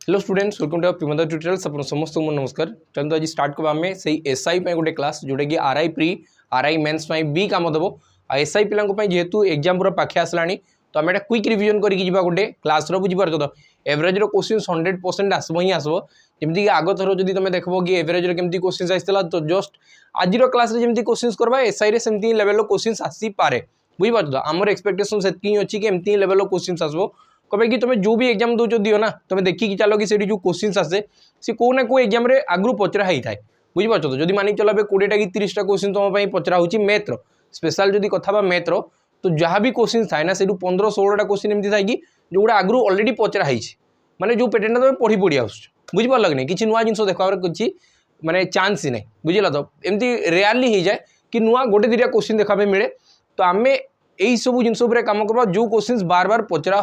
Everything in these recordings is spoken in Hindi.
Hello students, welcome to Primoda tutorials. अपन समस्त को नमस्कार। चलते आज स्टार्ट करवा आम से एसआई गोटे क्लास जोटा कि आरआई प्री आरआई मेन्स भी काम देव। एसआई पिला जेहेतु एग्जाम पूरा पाखे आसला तो आम क्विक रिविजन करके गोटे क्लास बुझीपार तो एवरेज क्वेश्चन 100% आसब ही आसब। जमीक आग थर जब तुम देखो कि एवरेज केमती क्वेश्चन आसाला तो जस्ट आज क्लास जमी क्वेश्चन करवा एसआई सेमती लेवल क्वेश्चन आसीपे। बुझीपार तो आमर एक्सपेक्टेशन से अच्छी कि एमती लेवल क्वेश्चन आसब। कहे कि तुम जो भी एग्जाम दो दियो ना तुम देखिए चलो कि जो क्वेश्चन आसे सी कौ ना कौ एग्जाम आगु पचरा होता है। बुझीपार तो जब मानिक चलो 20टा कि 30टा क्वेश्चन तुम पचरा हो मैथ्र स्पेशल जब कथा मैथ्र तो जहाँ भी क्वेश्चन थाए ना से 15-16टा क्वेश्चन एमती थाए कि जो आगु अलरेडी पचरा है माने जो पैटर्न तुम पढ़ी पढ़ी आस बुझीपार लगे कि नुआ जिन देखार किसी माने चान्स ही ना बुझेगा। तो एमती रेयरली हो जाए कि नुआ गोटे 2टा क्वेश्चन देखा मिले तो आम यही सब जिन कम करवा जो क्वेश्चन बार बार पचरा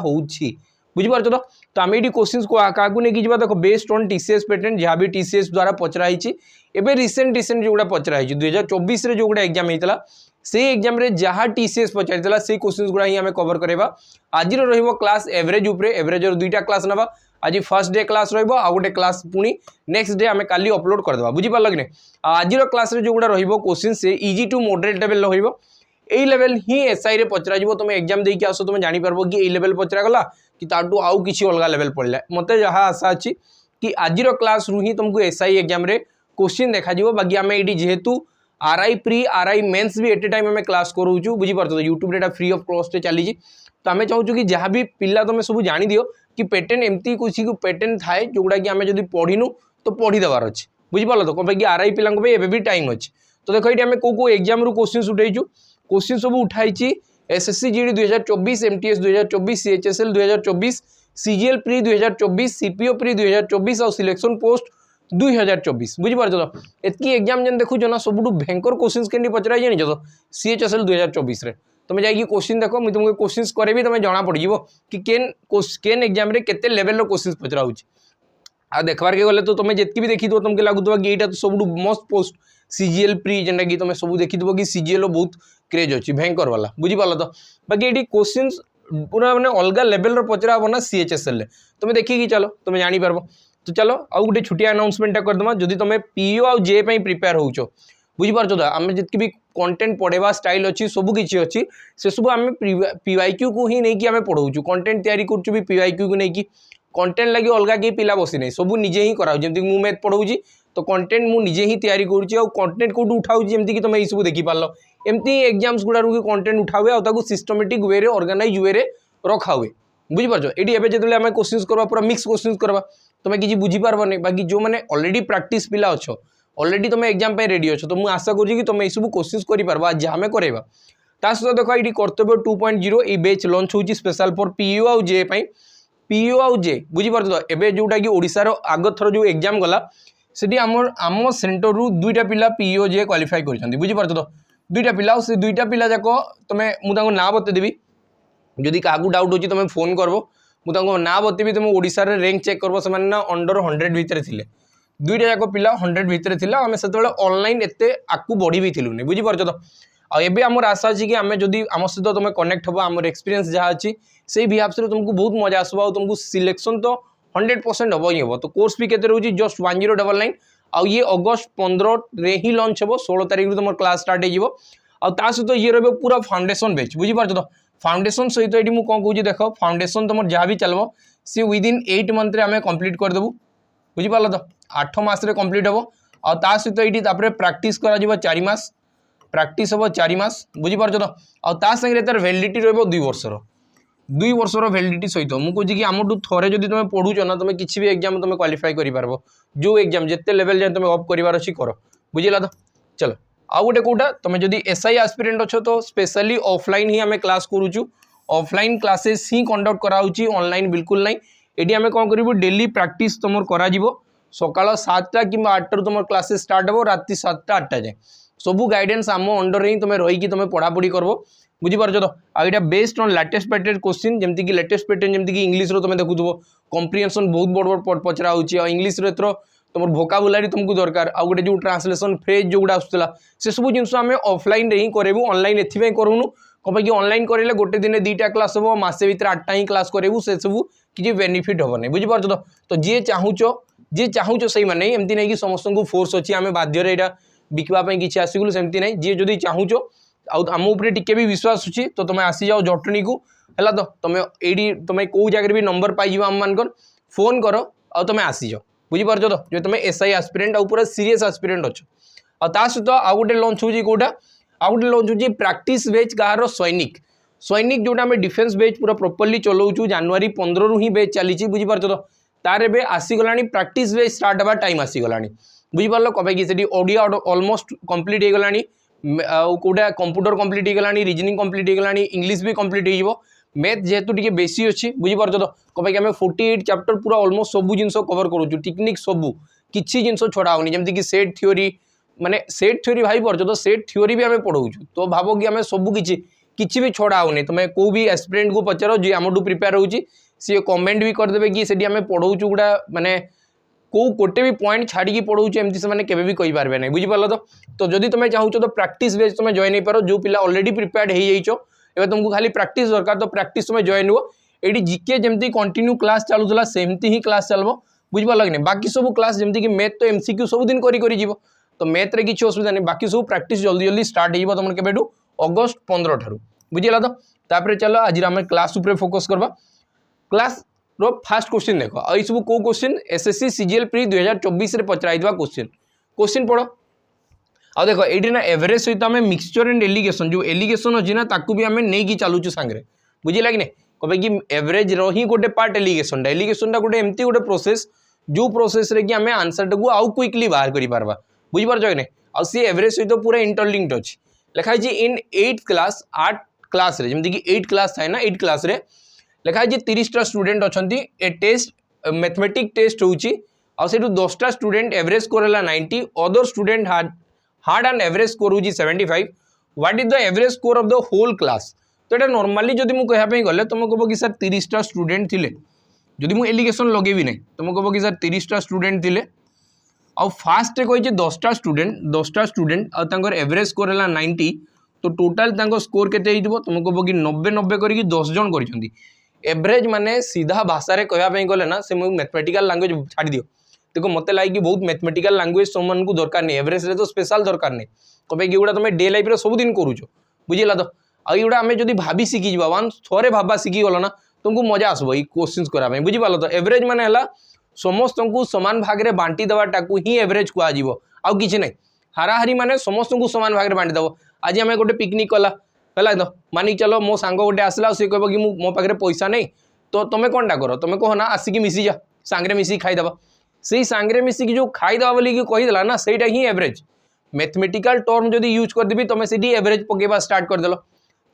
बुझीपार तो आम ये क्वेश्चन को क्या नहीं देख बेस्ड ऑन टीसीएस पैटर्न जहाँ भी टीसीएस द्वारा पचराई एवं रिसेंट जोड़ा पचराई 2024 जो गोटे एग्जाम होता से एग्जाम रे जहाँ टीसीएस पचार से क्वेश्चन गुड़ा ही आम कवर करवा। आज क्लास एवरेज उपरे एवरेज 2टा क्लास नवा। आज फर्स्ट डे क्लास रोटे क्लास पुणी नेक्स्ट डे आम काली अपलोड करदे बुझीपार लगे। आज क्लास जो गुड़ा क्वेश्चन से इजी टू मॉडरेट लेवल यही लेवल ही एसआई रे पचरा तुम एग्जाम देकी आस तुम जापर कि यही लेवल पचरागला कि ताठू आउ किसी अलग लेवल पड़ा मत जहाँ आशा अच्छी कि आज क्लास रू ही तुमको एसआई एग्जाम रे क्वेश्चन देखा बाकी आम ये जेहेतु आरआई प्री आरआई मेन्स भी एट ए टाइम आम क्लास करूँ बुझीपार तो यूट्यूब रे फ्री ऑफ कॉस्ट चली तो आम चाहूँ कि जहाँ भी पिला तुम सब जानी दियो कि पैटर्न एमती कुछ पैटर्न थाए जोगुड़ा कि आम जब पढ़ीनु तो पढ़ी देवार अच्छे बुझीपार तो कहीं आरआई पिला भी टाइम अच्छे। तो देखो ये आम कौ एग्जाम रू क्वेश्चन उठेचु क्वेश्चन सब उठाई SSC GD 2024 MTS 2024 CHSL 2024 CGL pre 2024 CPO pre 2024 और सिलेक्शन पोस्ट 2024 बुझीपार तो एतकी एग्जाम जेन देखु ना सब भयंकर क्वेश्चन के पचरा जानी तो सीएचएसएल 2024 रे तुम जाइए क्वेश्चन देख मुझे तुमको क्वेश्चन करेबी तुम जना पड़ कि केन एग्जाम रे केते लेवल क्वेश्चन पचरा हो आ देखबार के गले तो तुम जितकी भी देखी तुमको लगुवा कि यहाँ तो सब मस्त पोस्ट सीजीएल प्री जेनटा कि तुम सब देखी कि सीजीएल बहुत क्रेज अच्छी भयंकर वाला बुझीपार तो बाकी ये क्वेश्चन पूरा मैंने अलग लेवल पचरा हम ना सीएचएसएल तुम देखिए चलो तुम जापर। तो चलो आउ गोटे छुटिया अनाउंसमेंट करदे जदि तुम पीओ आउ जे प्रिपेयर हो बुझीपार तो आम जितकी भी कंटेंट पढ़ेवा स्टाइल अच्छी सब किसी अच्छी से सब आम पीवाईक्यू को ही नहीं आम पढ़ाऊँ कंटेंट तैयारी करूँ भी पीवाईक्यू को लेकिन कंटेंट लगे अलग कहीं पिला बसी नहीं सब निजे ही कराऊँ जमी मुझे मैथ पढ़ाऊँ तो कंटेंट मु निजे ही तैयारी करुँच कंटेंट कौट उठाऊँ जमी कि तुम सब देखिपार एमती एग्जाम्स गुड़ा कंटेंट उठाए और सिस्टमेटिक वे रे ऑर्गेनाइज वे रे रखा हुए बुझीपार। ये जो आम क्वेश्चन करवा पूरा मिक्स क्वेश्चन करवा तुम किसी बुझीपार नहीं बाकी जो मैंने ऑलरेडी प्रैक्टिस पिला अच्छ ऑलरेडी तुम एग्जाम रेडी अच्छ तो मुझे आशा करुँच कि तुम ये सब क्वेश्चन कर जहाँ आम करवा ता सहित देख ये कर्तव्य 2.0 ये बैच लॉन्च हो स्पेशल फॉर पीओ आउ जे पीओ आउ जे बुझीपार तो एवं जोटा कि ओडिशार आग थर जो एग्जाम गला से आम सेंटर रू 2टा पिला पीओ जे क्वालिफाई कर बुझीपार तो 2टा पिला से 2टा पिला जाक तुम्हें मुझे ना बतेदेवी जदि क्या डाउट हो तुम फोन करब मुझे ना बतेबी तुम ओडिशा रे रैंक चेक करब से अंडर 100 भितर थे 2टा जाक पिला 100 भितर थी आम से ऑनलाइन एते आकू बढ़ी भी थिलुनी बुझीपार तो आबे आमर आशा अच्छी कि आम जदि आम सहित तुम कनेक्ट हम आम एक्सपीरियंस जहाँ अच्छी से भी से तुमको बहुत मजा आसो और तुमको सिलेक्शन तो 100% हम ही हम। तो कोर्स भी केते रोजी जस्ट 1099 आउ ये अगस्त 15 रे ही लॉन्च हो 16 तारीख तुम क्लास स्टार्ट हो सहित ये रही पूरा फाउंडेशन बैच बुझीपार तो फाउंडेशन सहित ये मुझे कौन कहूँ देख फाउंडेशन तुम जहाँ भी चलो सी विदिन 8 मंथ आम कंप्लीट करदेबू बुझीपार तो 8 मास कंप्लीट हम और सहित ये प्रैक्टिस कर 4 मास प्रैक्टिस हम 4 मास बुझीपार तो आंगे तार वैलिडिटी रही 2 वर्षर वैलिडिटी सहित मुझे कहूँ कि आम थे जब तुम पढ़ुच ना तुम किसी भी एग्जाम तुम क्वालिफाई कर जो एग्जाम जिते लेवल जाए तुम अप कर कर बुझेगा। तो चलो आउ गोटे कौटा तुम जब एसआई एस्पिरेंट अच्छो तो स्पेशली ऑफलाइन ही आम क्लास करूँ ऑफलाइन क्लासेस ही कंडक्ट कराऊँ ऑनलाइन बिल्कुल ना ये आम कौन करूँ डेली प्रैक्टिस तुम कर सकाल 7टा कि 8टार तुम क्लासेस स्टार्ट हो राति 7टा 8टा जाए सबू गाइडेंस आम अंडर ही तुम रहीकि तुम पढ़ापढ़ी कर बुझीपार तो आईटा based on latest pattern question जमती कि लेटेस्ट पैटर्न जमती कि इंग्लिश रो तुम देखुव कॉम्प्रिहेंशन बहुत बड़ बड़ पचरा हो इंग्लिश रो एथर तुम भोकाबुलारी तुमको दरकार आ गोटे जो ट्रांसलेशन फ्रेज जो गुड़ा आसूला से सब जिन आम ऑफलाइन ही करूँ ऑनलाइन एथपाई करूँ कहीं ऑनलाइन करेंगे गोटे दिन 2टा क्लास हम मसे भितर 8टा ही क्लास करूँ से सब किसी बेनिफिट हम नहीं बुझीपार तो जी चाहूच से मैंने एमती नहीं कि समस्त को फोर्स अच्छी आम बाध्य यहाँ बिकवाई किसी आसगलु सेमती नहीं जी जदि चाहूच आम उपर टिके भी विश्वास अच्छी तो तुम आसी जाओ जटणी को है तो तुम ये तुम कौ जगह भी नंबर पाई आम मानकर फोन कर आ तुम आसी जाओ बुझीपार तो जो तुम एसआई एस्पिरेंट पूरा सीरीयस एस्पिरेंट अच्छ आ सहित आउ गोटे लंच हो कौटा आउ गोटे लंच हो प्रैक्टिस बेच कहार सैनिक सैनिक जोटा आम डिफेन्स बेच पूरा प्रॉपर्ली चलाऊँ जनवरी 15 रु ही बेच चली बुझीपार तो तार ए आसीगला प्रैक्टिस बेच स्टार्ट हवा टाइम आसीगला बुझीपार कहीं से ओडिया ऑलमोस्ट कंप्लीट हो गलानी कौटा कंप्यूटर कंप्लीट हो गलानी रीजनिंग कंप्लीट हो गलानी इंग्लिश भी कंप्लीट हो मैथ जेहेतु टी बेसी अच्छी बुझीपार तो कहीं आम 48 चैप्टर पूरा ऑलमोस्ट सब जिन कवर करूँ टेक्निक सबू किसी जिन छड़ा होनी जमीक सेट थ्योरी माने सेट थ्योरी भाई पार्छ तो सेट थ्योरी भी आम पढ़ाऊँ तो भाव कि आम सब किसी भी छड़ा होनी तुम्हें कौ भी एस्पिरेंट को पचार जी आम प्रिपेयर होची सी कमेंट भी करदे कि सेठी आम पढ़ाऊँ गुड़ा माने कौ गोटे भी पॉइंट छाड़ी पढ़ाऊँ एमती से केवे भी कहींपारे ना बुझीपार तो जदि तुम चाहूँ तो प्रैक्टिस बेच तुम जॉइन हो पार जो पिला ऑलरेडी प्रिपेयर्ड हो जाइछ एवं तुमको खाली प्रैक्टिस दरकार तो प्रैक्टिस तुम जॉइन हो ये जीके जमी कंटिन्यू क्लास चलूला सेमती ही क्लास चलो बुझीपार कि बाकी सब क्लास जमीक मैथ तो एमसीक्यू सब दिन कर तो मैथ रे किसी असुविधा नहीं बाकी सब प्रैक्टिस जल्दी जल्दी स्टार्ट हो तुम के अगस्त 15 ठारू बुझीला तो तापर चलो आज आम क्लास उपर फोकस करवा क्लास रो फास्ट क्वेश्चन देख आई सब कौ क्वेश्चन एसएससी सीजीएल प्री 2024 पचराई क्वेश्चन पढ़ आ देख ये ना एवरेज सहित आम मिक्सचर एंड एलिगेशन जो एलिगेशन अच्छी ना ताकू भी आम नहीं चलुचु सांगे बुझिला कि नहीं कहीं एवरेज री गोटे पार्ट एलिगेशन गोटे एमती गोटे प्रोसेस जो प्रोसेस रे कि आम आंसर टाक आउ क्विकली बाहर कर बुझीपार कि नहीं आ सी एवरेज सहित पूरा इंटरलिंक्ड अच्छी लिखाई इन 8th क्लास 8 क्लास रे जमीक 8 क्लास थाए ना 8 क्लास रे लिखाई 30टा स्टूडेंट अच्छा ए टेस्ट मैथमेटिक टेस्ट होची आ से 10टा स्टूडेंट एवरेज स्कोर है 90 other student had and average score होची 75 what is the average score of the whole class तो ये नॉर्मली जब मुझे कहवाई गले तुम कह कि सर 30टा स्टूडेंट थे जदि मुझे एलिगेशन लगेबी ना तुम कह कि सर 30टा स्टूडेंट थे आउ फास्ट कही 10टा स्टूडेंट आर एवरेज स्कोर है 90 तो टोटाल स्कोर केते तुम कह कि 90 करके 10 जन कर एवरेज माने सीधा भाषा कहवाई गले ना से मैथमेटिकल लैंग्वेज छाड़ दियो देखो मत लगे कि बहुत मैथमेटिकल लैंग्वेज सब को दरकार नहीं एवरेज तो स्पेशल दरकार नहीं कहीं कि तुम डे लाइफ सब दिन करूच बुझेगा तो आईगुड़ा आम जब भाभी शिखी वन थे भाबा शिखी गल ना तुमको मजा आसो ये क्वेश्चन कराई बुझीपार तो एवरेज माने समस्त को सामान भाग में बांटी देवाटा ही एवरेज कहुव आउ कि ना हाराहारी माने समस्त को सामान भाग में बांटी देव आज आम गोटे पिकनिक कला है तो मानिक चलो मो सांग गोटे आसला सी कह कि मो पाखे पैसा नहीं तो तुम कौन टा कर तुम कह ना आसिक मिसी जा सांगे मिसिक खाईदेवा से सांगे मिसिक जो खाईदेवा बोली कहीदेला ना सहीटा ही एवरेज मैथमेटिकल टर्म जब यूज करदेवी तुम से एवरेज पकेवा स्टार्ट करदेल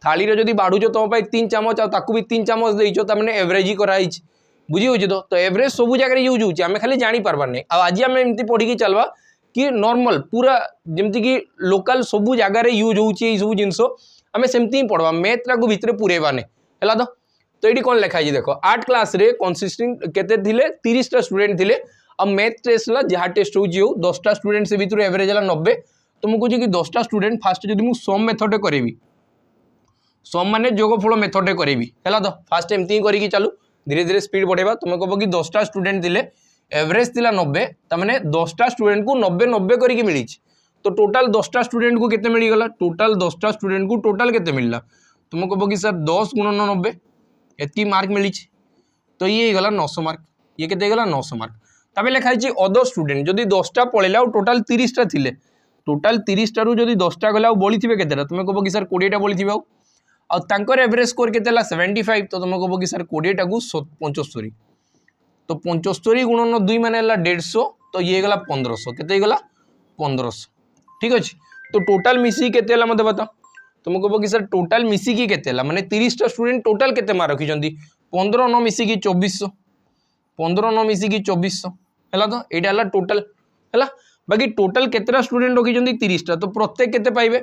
थाली जब बाढ़ुच तुम 3 चामच आकू भी 3 चामच देचो मैंने एवरेज ही कराई बुझी हो तो एवरेज सब जगह यूज होची आम खाली जापार नहीं आज आम एमती पढ़ी चलवा कि नॉर्मल पूरा जमती कि लोकल सब जगार यूज होची सब जिनस आम सेमती ही पढ़वा मैथ टाक भितर पुरेबा नहीं है तो ये कौन लिखाई देख 8 क्लास रे कंसिस्टिंग केते थिले 30टा स्टूडेंट थिले अब मैथ टेस्ट ला जहाँ टेस्ट हो 10टा स्टूडेंट से भितर एवरेज है 90 तो मुझे कि 10टा स्टूडेंट फास्ट जब मुझे सम मेथड करेबी सम माने जोगफल मेथड करेबी है तो फास्ट एमती ही करके चलू धीरे धीरे स्पीड बढ़ेगा तुम कह कि 10टा स्टूडेंट थिले एवरेज थिला 90 तमाने 10टा स्टूडेंट को 90 करके मिली तो टोटाल 10टा स्टूडेंट को केते मिलगला टोटाल 10टा स्टूडेंट को टोटाल केते मिलला तुम कह कि सर 10 × 90 एति मार्क मिली तो ये गला 900 मार्क ये केते गला 900 मार्क तबे लिखाई अदर स्टूडेंट जदि 10टा पड़ेला टोटाल 30टा थिले टोटाल 30टा रु जदि 10टा गला बड़ी थे केतेटा तुम कह कि सर 20टा बड़ी थे आउर एवरेज स्कोर केते 75 तो तुम कह कि सर 20टा को 75 तो 75 × 2 माने 150 तो ये गला 1500 केते गला 1500 ठीक अच्छे तो टोटाल मिसिक केते मत बता तुम कह कि सर टोटाल मिसिकी केते माने 30टा स्टूडेंट टोटाल केते मार्क रखिछंती 15 न मिसिकी 2400 15 न मिसिकी 2400 है तो यहाँ टोटाल है बाकी टोटाल केतेटा स्टूडेंट रखिछंती 30टा तो प्रत्येक केते पाइबे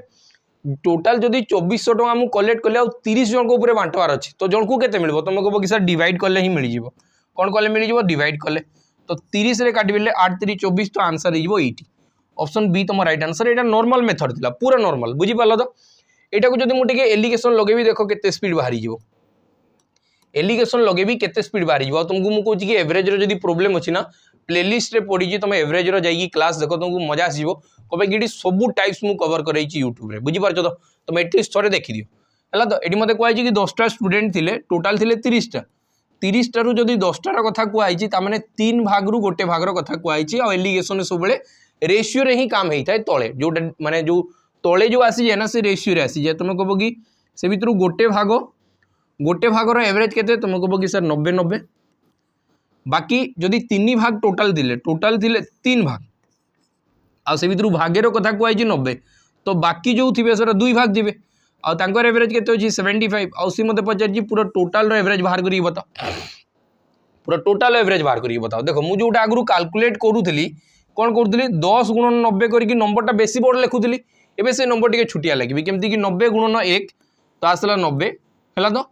टोटाल जदि 2400 टका मु कलेक्ट कले 30 जन को ऊपर बांटवार अच्छी तो जन को केते मिलबो तुम कह कि सर डिवाइड कले ही मिल जिवो कौन कले मिल जिवो डिवाइड कले तो 30 रे काटी बेले 8 3 24 तो आंसर हो 80 ऑप्शन बी तुम राइट आंसर यहाँ नॉर्मल मेथड थिला पूरा नॉर्मल बुझी पाल तो एटा को जदि मु टिके एलिगेशन लगेबी देखो केते स्पीड बाहरी जीवो एलिगेशन लगेबी केते स्पीड बाहरी जीवो तुमको मु कहूची कि एवरेज रो जदि प्रॉब्लम अछि ना प्लेलिस्ट रे पड़ी जी तुम एवरेज रो जाई क्लास देखो तुमको मजा आसीबो कबे कि सब टाइप्स मु कवर करई छी YouTube रे बुझी पारछो तो तुम एटलिस्ट थोड़े देखि दियो हला तो एडी मते कहै छी कि 10टा स्टूडेंट थिले टोटल थिले 30टा 30टा रु जदि 10टा रो कथा कहै छी ता माने 3 भाग रु गोटे भाग रो कथा कहै छी आ एलिगेशन सब बेले रेशियो रे ही काम हेई थाए तळे जो माने जो तळे जो आसी जे ना से रेशियो रे आसी जे तुम कहबो कि से भितरु गोटे भाग रो एवरेज केते तुम कहबो कि सर 90 90 बाकी जदि 3 भाग टोटल थिले 3 भाग आ से भितरु भागेर कथा कहै छी 90 तो बाकी जो थिबे सर 2 भाग दिबे आ तांकर एवरेज केते होची 75 आ सी मते पचार जी पूरा टोटल रो एवरेज बाहर करी बताओ पूरा टोटल एवरेज बाहर करी बताओ देखो मु जोटा आगु कैलकुलेट करूथली कोन करूथली 10 गुणन 90 करी कि नंबरटा बेसी बड़ लेखुथली एबे से नंबर टिके छुटिया लागिबी केमती कि 90 गुणन 1 तो आसला 90 हैला तो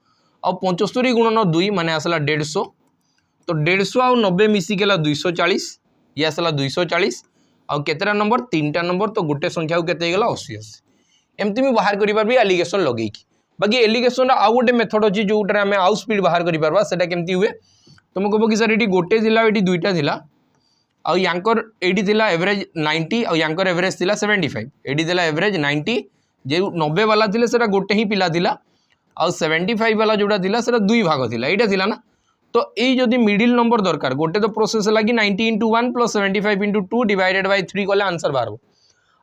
आ 75 गुणन 2 माने आसला 150 तो 150 आ 90 मिसी केला 240 ये आसला 240 आ केतेरा नंबर 3टा नंबर तो गोटे संख्या को केते गेला 80 एमती भी बाहर करि परबी एलिगेशन लगेई की बाकी एलिगेशन आ गोटे मेथड अछि जोटा हमें आउ स्पीड बाहर करि परबा सेटा केमती हुए तुम कहबो कि सर एटी गोटे थिला एटी दुईटा थिला आ यांकर एटी थिला एवरेज 90 आ यांकर एवरेज थिला 75 एटी थिला एवरेज 90 जे 90 वाला थिले सेटा गोटे ही पिला थिला आ 75 वाला जोटा थिला सेटा दुई भाग थिला एटा थिला ना तो ये जदि मिडिल नंबर दरकार गोटे तो प्रोसेस लगी 90 × 1 + 75 × 2 डिवाइडेड बाय 3 कले आंसर बाहर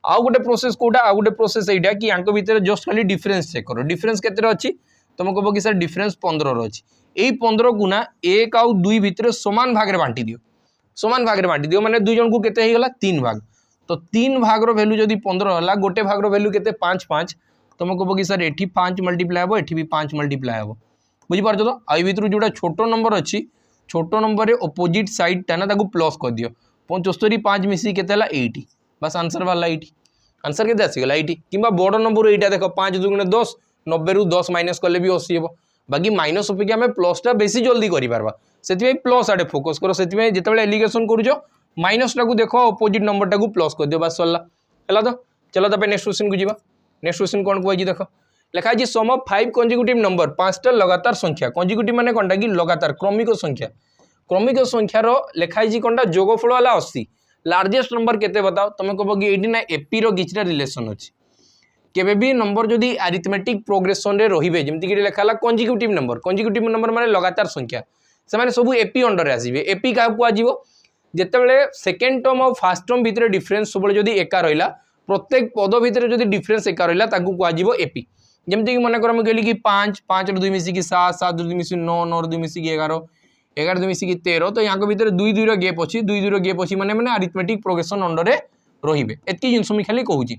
आउ गोटे प्रोसेस कोटा आउ गोटे प्रोसेस एटा कि यांको भीतर जस्ट खाली डिफरेंस चेक करो डिफरेंस केते अछि तुम कहबो कि सर डिफरेंस 15 रो अछि एई 15 गुना 1 आउ 2 भीतर समान भाग रे बांटी दियो माने दुई जन को केते हे गला 3 भाग तो 3 भाग रो वैल्यू जदि 15 हला गोटे भाग रो वैल्यू केते 5 5 तुम कहबो कि सर एठी 5 मल्टीप्लाई हबो एठी भी 5 मल्टीप्लाई हबो बुझी पारछो तो आई भीतर जोटा छोटो नंबर अछि छोटो नंबर रे ऑपोजिट साइड ता ना ताकू प्लस कर दियो 75 5 मिसी केते हला 80 बस आंसर वाला 80 आंसर केते आसी गला 80 किबा बड़ नंबर एटा देखो 5 2 * 10 90 रु 10 माइनस करले भी 80 हेबो बाकी माइनस अपेक्षा हमें प्लस टा बेसी जल्दी करि पारबा सेति प्लस आडे फोकस करो सेति जेतेबेले एलिगेशन करूजो माइनस टा को देखो ऑपोजिट नंबर टा को प्लस कर दियो बस सरला हला तो चलो तबे नेक्स्ट क्वेश्चन को जीवा नेक्स्ट क्वेश्चन कोन को जी देखो लिखा है सम ऑफ 5 कंसेक्यूटिव नंबर 5टा लगातार संख्या कंसेक्यूटिव माने कोनटा कि लगातार क्रमिक संख्या रो लिखा है कोनटा जोगफल वाला 80 लार्जेस्ट नंबर केते बताओ तुम कहबो कि एडी ना एपी रो किछटा रिलेशन अछि केबे भी नंबर जदि अरिथमेटिक प्रोग्रेशन रे रहिबे जेमति कि लिखाला कंसेक्यूटिव नंबर माने लगातार संख्या से माने सब एपी अंडर आसीबे एपी का को आजीबो जेतेबेले सेकंड टर्म और फर्स्ट टर्म भीतर डिफरेंस सब जदि एका रहिला प्रत्येक पद भीतर जदि डिफरेंस एका रहिला ताकू को आजीबो एपी जेमति कि माने करम गेली कि 5 5 रो 2 मिसी कि 7 7 रो 2 मिसी 9 9 रो 2 मिसी कि 11 11 2 मिसी कि 13 तो यहाँ भीतर 2 2 रो गैप अछि 2 2 रो गैप अछि माने अरिथमेटिक प्रोग्रेशन अंडर रे रहिबे एतकी जिंस मी खाली कहूची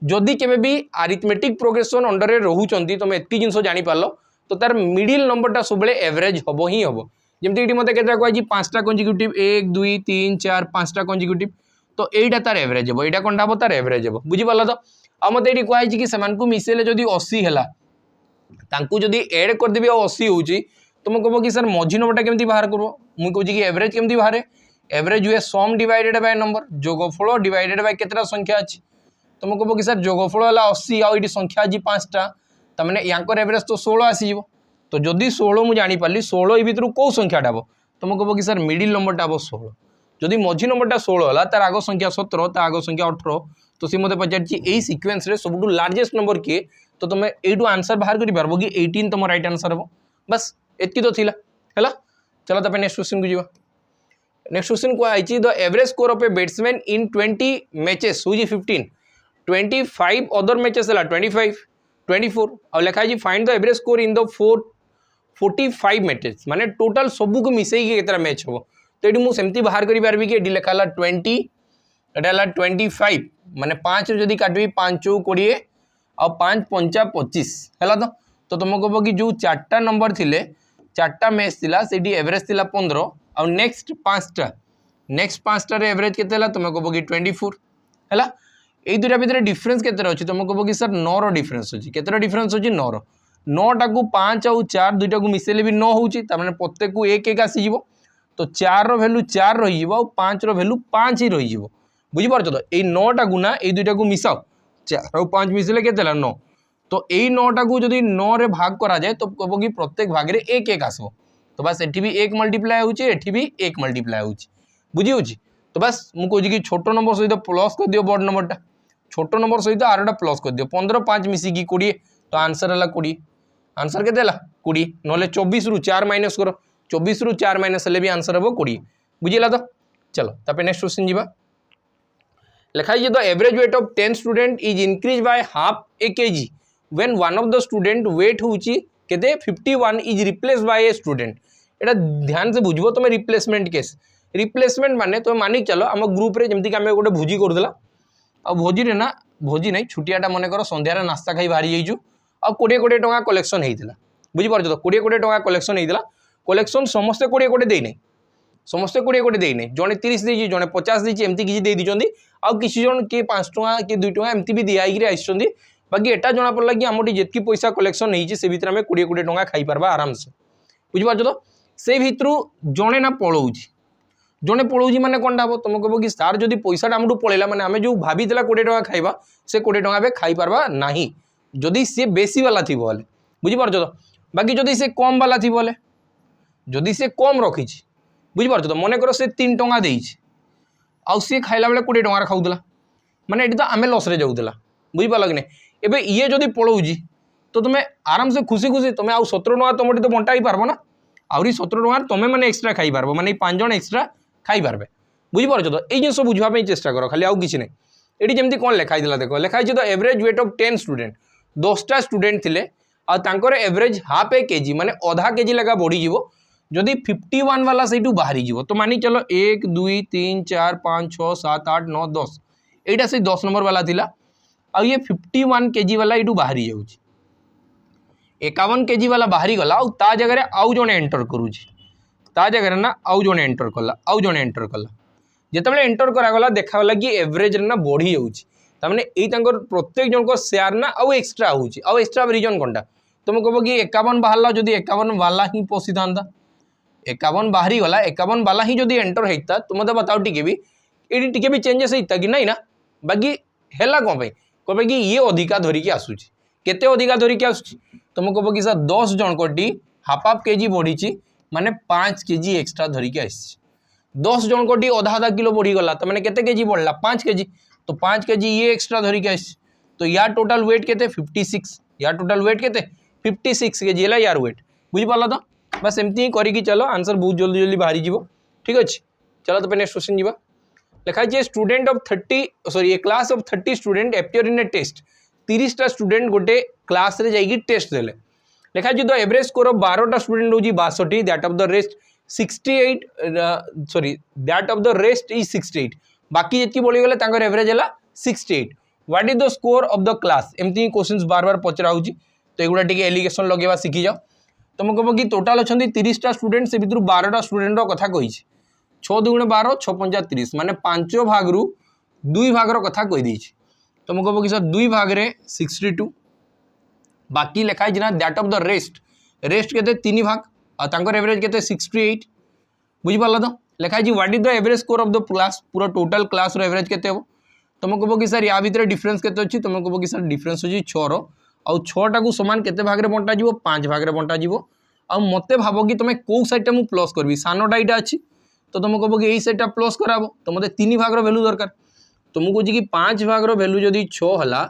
जदि केबे भी अरिथमेटिक प्रोग्रेशन अंडर रे रहउचंती तुम एतकी जिंस जानि पालो तो तार मिडिल नंबर टा सबले एवरेज हबो ही हबो जेमति इटी मते केटा कहै छी 5टा कंसेक्यूटिव 1 2 3 4 5टा कंसेक्यूटिव तो एटा तार एवरेज हबो एटा कोनटा हबो तार एवरेज हबो बुझि पालो तो आ मते इटी कहै छी कि समान को मिसेले जदि 80 हैला तांकू जदि ऐड कर देबी आ 80 होउची तुम कहबो कि सर मझी नंबरटा केमती बाहर करबो मु कहूची कि एवरेज केमती बाहर एवरेज हुए सम डिवाइडेड बाय नंबर जोगफल डिवाइडेड बाय केतरा संख्या अछि तुम कहबो कि सर जोगफल वाला 80 आ इटी संख्या अछि 5टा त माने यांकर एवरेज तो 16 आसी जिवो तो जदि 16 मु जानि पाली 16 ई भितरु को संख्याटा हबो तुम कहबो कि सर मिडिल नंबरटा हबो 16 जदि मझी नंबरटा 16 हला तार आगो संख्या 17 ता आगो संख्या 18 तो सी मते पचारची एई सीक्वेंस रे सबटु लार्जेस्ट नंबर के तो तुम एटू आंसर बाहर करि पारबो कि 18 तुम राइट आंसर हबो बस एतकी तो थिला हैला चलो तबे नेक्स्ट क्वेश्चन को जीवा नेक्स्ट क्वेश्चन को आइची the average score of a batsman in 20 matches हुई 15 25 अदर मैचेस हला 25 24 और लिखा है find the average score in the 45 matches माने टोटल सबु को मिसई के केतरा मैच हो तो एडी मु सेमती बाहर करि पारबी कि एडी लिखाला 20 एटा हला 25 माने 5 जदी काटबी 5 चौ 20 और 5 5 25 हैला तो तुम कहबो कि जो 4टा नंबर थिले 4टा मैच थिला सेडी एवरेज थिला 15 और नेक्स्ट 5टा रे एवरेज केते हला तुम कहबो कि 24 हैला एई दुटा भीतर डिफरेंस केते अछि तुम कहबो कि सर 9 रो डिफरेंस अछि केते डिफरेंस अछि 9 रो 9टा को 5 और 4 दुटा को मिसेले भी 9 होउची त माने प्रत्येक को 1 1 आसी जिवो तो 4 रो वैल्यू 4 रही जिवो और 5 रो वैल्यू 5 ही रही जिवो बुझी पारछो तो एई 9टा गुना एई दुटा को मिसाओ 4 और 5 मिसेले केते हला 9 तो यही 9टा को जब 9 रे भाग करा जाए तो कब कि प्रत्येक भाग रे 1 1 आसो। तो बस एठी भी 1 मल्टीप्लाई होची, एठी भी 1 मल्टीप्लाई होची। बुझी होची? तो बस मु कहूँ कि छोट नंबर सहित प्लस कर दियो बड़ नंबरटा, छोट नंबर सहित आरटा प्लस कर दियो। 15 5 मिसिकी 20, तो आंसर है 20। आंसर के 20 ना 24 रु 4 माइनस करो, 24 रु 4 माइनस हेले भी आंसर हम 20। बुझीला? तो चलो तापर नेक्स्ट क्वेश्चन जीवा। लिखाई the average weight of 10 student is increase by half a KG when one of the student weight होची केते 51 is replace by a student. एटा ध्यान से बुझबो तुम रिप्लेसमेंट केस। रिप्लेसमेंट माने तुम मानिक चलो आम ग्रुप रे जेमति कि आमे गोटे भोजी करदेला आ भोजी रे ना भोजी नहीं छुटियाटा मन कर संध्यार नास्ता खाई बाहरी जाइछु आ 20 टका कलेक्शन होइतिला। बुझी पारछ तो 20 टका कलेक्शन होइतिला। कलेक्शन समस्ते 20 देई नहीं, समस्ते 20 देई नहीं, जने 30 देछि जने 50 देछि एमति किछि देइ दिचंदी आ किछि जन के 5 टका के 2 टका एमति भी दियाई आइछंदी। बाकी एटा जना पड़ला कि आमटी जेतकी पैसा कलेक्शन होइछि से भितर आमे 20 टका खाई पारबा आराम से। बुझी पारछ तो से भितरु जने ना पळौछि, जने पळौछि माने कोनटा हो तुम कहबो कि सार जदी पैसा आमटू पळेला माने आमे जो भाबितला 20 टका खाइबा से 20 टका बे खाई पारबा नाही जदी से बेसी वाला थिबो हले। बुझी पारछ तो बाकी जदी से कम वाला थिबो हले, जदी से कम रखिछि बुझी पारछ तो मने करो से 3 टका देइछि आउ से खाइला बेले 20 टका खाउदला माने एटी तो आमे लॉस रे जाउदला। बुझी पारल कि नै? एबे ये जदी पळौछि तो तुमे आराम से खुशी खुशी तुमे आउ 17 टका तमटी तो बंटाई पारबो ना, आउरी 17 टका तुमे माने एक्स्ट्रा खाई पारबो, माने 5 जण एक्स्ट्रा खाई पारबे। बुझी पारछ तो एई जिंस बुझवा पे चेष्टा करो, खाली आउ किछि नै। एटी जेमति कोन लेखाई दिला देखो, लेखाई छि the average weight of 10 student 10टा स्टूडेंट थिले आ तांकर एवरेज हाफ ए केजी माने आधा केजी लगा बढ़ी जीवो जदि 51 वाला सेटू बाहरी जीवो। तो मानी चलो 1 2 3 4 5 6 7 8 9 10 एटा से 10 नंबर वाला थिला आ ये 51 केजी वाला एटू बाहरी जाउची, 51 केजी वाला बाहरी गला आ ता जगह रे आउ जने एंटर करूची, ता जगह रे ना आउ जने एंटर कला, आउ जने एंटर कला। जेतबेले एंटर करा गला देखा गला कि एवरेज रे ना बढ़ी जाउची, त माने एई तांकर प्रत्येक जन को शेयर ना आउ एक्स्ट्रा होउची। आउ एक्स्ट्रा रीजन कोनटा तुम कहबो कि 51 बाहरला जदि 51 वाला ही पोसिथांदा, 51 बाहरी गला 51 वाला ही जदि एंटर हेता तुम मते बताओ टिके भी एडी टिके भी चेंजेस हेता कि नहीं ना। बाकी हेला कोन पे कहबे कि ये अधिका धरि के आसुची, केते अधिका धरि के आसुची तुम कहबो कि सर 10 जन कोटी हाफ हाफ केजी बढ़ीची माने 5 केजी एक्स्ट्रा धरि के आसी। 10 जन कोटी आधा आधा किलो बढ़ी गला त माने केते केजी बढ़ला 5 केजी, तो 5 केजी ये एक्स्ट्रा धरि के आसी। तो यार टोटल वेट केते 56, यार टोटल वेट केते 56 केजी हला यार वेट। बुझी पाला तो बस एमती ही करिकी चलो आंसर बहुत जल्दी जल्दी बाहरी जीवो। ठीक अच्छे चलो तो नेक्स्ट क्वेश्चन जीवा। लिखाई student of 30 sorry a class of 30 student appear in a test 30टा स्टूडेंट गोटे क्लास रे जाइकी टेस्ट देले। लिखाई द एवरेज स्कोर ऑफ 12टा स्टूडेंट होजी 62 that of the rest 68 sorry that of the rest is 68 बाकी जतकी बोली गले तांकर एवरेज हला 68 what is the score of the class. एमती क्वेश्चंस बार बार पचरा होची तो एगुडा टिके एलिगेशन लगेबा सीखी जाओ। तुम कह कि टोटाल अच्छा 30टा स्टूडेंट से भितर 12टा स्टूडेंट कथा कही 6 2 12 6 5 30 माने 5 भाग रु 2 भागर कथा कही। तुम कह कि सर 2 भाग रे 62 बाकी लिखाई ना that of the rest rest के 3 भाग और तांकर एवरेज के 68 बुझी पाला तो लिखाई what is the average score of the class पूरा टोटल क्लास रो एवरेज केते हो। तुम कह कि सर या भितर डिफरेंस केते अछि तुम कह कि सर डिफरेंस अछि 6 रो आउ 6टा को समान केते भाग रे बंटा जीवो 5 भाग रे बंटा जीवो। आ मते भाबो कि तुम को साइड मु प्लस करबी सानोटा इटा अछि तो तुम कहबो कि एई साइडटा प्लस कराबो तो मते 3 भाग रो वैल्यू दरकार। तुम को कि 5 भाग रो वैल्यू जदी 6 हला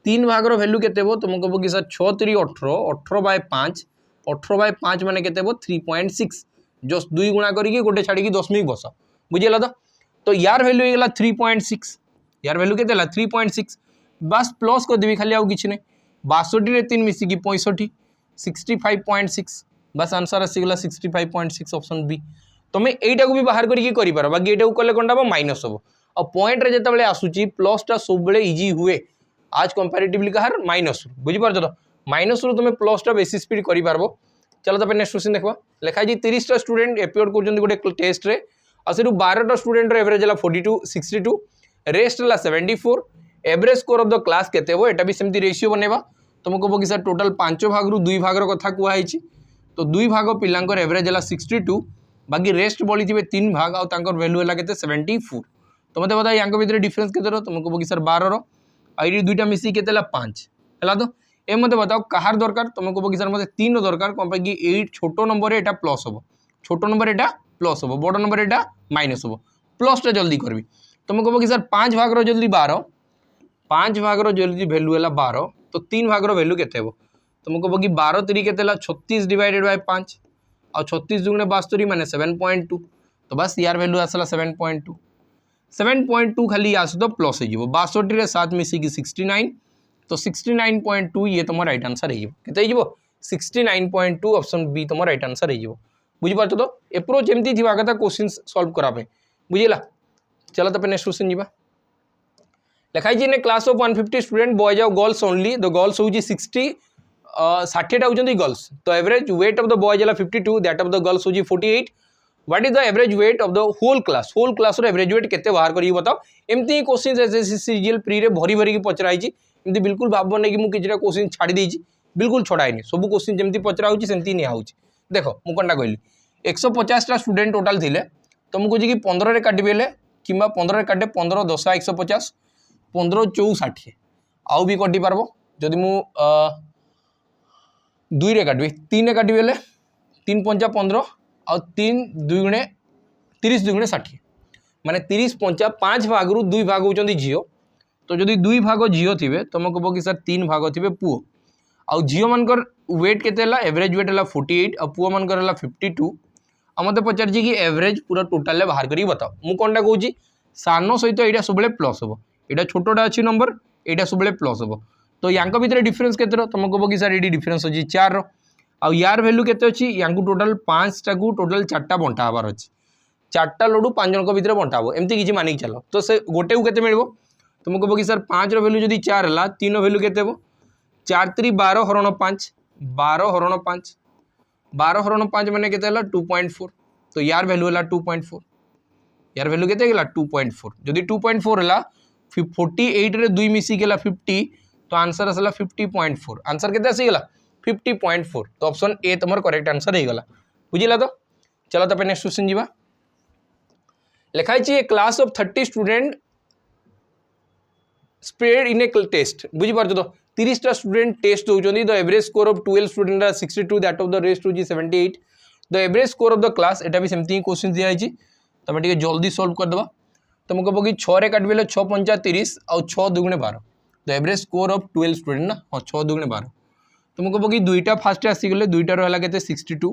3 भाग रो वैल्यू केते हो तुम कहबो कि सर 6 3 18 18/5 18/5 माने केते हो 3.6 जस्ट 2 गुणा करी गोटे छाड़ी की 10 बस बुझिला तो यार वैल्यू हेला 3.6 यार वैल्यू केते हला 3.6 बस प्लस कर देबी खाली आउ किछि नै 62 रे 3 मिसी की 65 65.6 बस आंसर आसीगला 65.6 ऑप्शन बी। तुम एटा को भी बाहर करी पार बाकी एटा को कले कोनटा हो माइनस हो और पॉइंट रे जेतेबेले आसुची प्लस टा सब बेले इजी हुए आज कंपैरेटिवली कहार माइनस बुझी पार तो माइनस रो तुम प्लस टा बेसी स्पीड करि पारबो। चलो तो नेक्स्ट क्वेश्चन देखबा लिखा जी 30टा स्टूडेंट एपियर करजन गोटे टेस्ट रे और सेटू 12टा स्टूडेंट रे एवरेज हला 42 62 रेस्ट हला 74 average score of the class केते हो एटा भी सेमती रेशियो बनेबा। तुम कह कि सर टोटाल 5 भाग रु 2 भागर कथा कहई तो 2 भाग पिलांकर एवरेज हला 62 बाकी रेस्ट बली थे 3 भाग आउ तांकर वैल्यू हला केते 74 तो मते बता यांक भितर डिफरेंस केते रो तुम कह कि सर 12 रो आईडी दुईटा मिसी केते हला 5 हला तो ए मत बताओ कहार दरकार तुम कह कि सर मत 3 दरकार कौन कि 8 छोट नंबर एटा प्लस हम छोट नंबर एटा प्लस हम बड़ नंबर एटा माइनस हम प्लसटा जल्दी करबी तुम कह कि सर 5 भाग जल्दी 12 5 भाग जल्दी भैल्यू है 12 तो 3 भाग भैल्यू के तुम कह कि 12 3 के 36 डिवाइडेड बाय 5 और 36 दुगुणे 72 माने 7.2 तो बस यार भैल्यू आसला 7.2 7.2 खाली आस तो प्लस हो 62 7 मिसिकी 69 तो 69.2 ये तुम राइट आंसर हो 69.2 ऑप्शन बी तुम राइट आंसर हो बुझीपार तो एप्रोच एमती थी कथा क्वेश्चन सॉल्व करापे बुझेगा चलो तो नेक्स्ट क्वेश्चन जी लिखाई in a class of 150 student boys और गर्ल्स ओनली द गर्ल्स हूँ 60 60 होती गर्ल्स तो average weight of the boys है 52 दैट ऑफ द गर्ल्स हूँ 48 what is the average weight of the whole class average weight केते बाहर करी बताओ एमती क्वेश्चन एसएससी प्री रे भरी भरी पचराई एमती बिल्कुल भावन कि मुझे क्वेश्चन छाड़ी देछि बिल्कुल छड़ाएनि सब क्वेश्चन जमी पचरा होमती निआ देख मुझे कौनटा कहली 150 स्टूडेंट टोटाल थे तो मुझे कि 15 काटे कि 15 काटे 15 10 150 15 4 60 आउ भी कटि पार्ब जदि मु 2 रे काटबी 3 रे काटबी बेले 3 5 15 आ 3 2 गुणे 30 2 गुणे 60 माने 30 5 5 भाग रु 2 भाग होचंदी झियो तो जदि 2 भाग झियो थिबे तुम कह कि सर 3 भाग थिबे पुओ आ झियो मानकर वेट केते हला एवरेज वेट हला 48 आ पुओ मानकर हला 52 आ मते पचार कि एवरेज पूरा टोटाल ले बाहर करी बताओ मु कोनटा कहूची सान सहित एटा सबले प्लस हो एटा छोटोटा अच्छी नंबर एटा सबले प्लस हो तो यांको भितर डिफरेंस केते तुम कह कि सर ये डिफरेंस अच्छी 4 आ यार वैल्यू केते अच्छी यांको टोटाल 5टा को टोटाल 4टा बंटा हबार अच्छी 4टा लडू 5 जन भितर बंटा हो एमती किसी मानिक चलो तो से गोटे को केते मिलबो तुम कह कि सर 5 रो वैल्यू जदि 4 हला 3 वैल्यू केते हो 4 3 12 हरण 5 12 हरण 5 12 हरण 5 माने केते हला 2.4 तो यार वैल्यू हला 2.4 यार वैल्यू केते गेला 2.4 जदि 2.4 हला 48 रे 2 मिसी गेला 50 तो आंसर असला 50.4 आंसर केते आसी गेला 50.4 तो ऑप्शन ए तमर करेक्ट आंसर हे गला बुझिला तो चलो तो नेक्स्ट क्वेश्चन जीवा लिखाई छी a class of 30 student spread in a test बुझी पारछ तो 30 टा स्टूडेंट टेस्ट होउचंदी the average score of 12 student 62 that of the rest होची 78 the average score of the class एटा भी सेमती क्वेश्चन दिया छी तमे टिके जल्दी सॉल्व कर दबा तुम कह कि 6 रे काटबेले 6 5 30 और 6 2 12 the average score of 12 student ना हां 6 2 12 तुम कह कि दुईटा फास्ट आसीगले दुईटा रहा के 62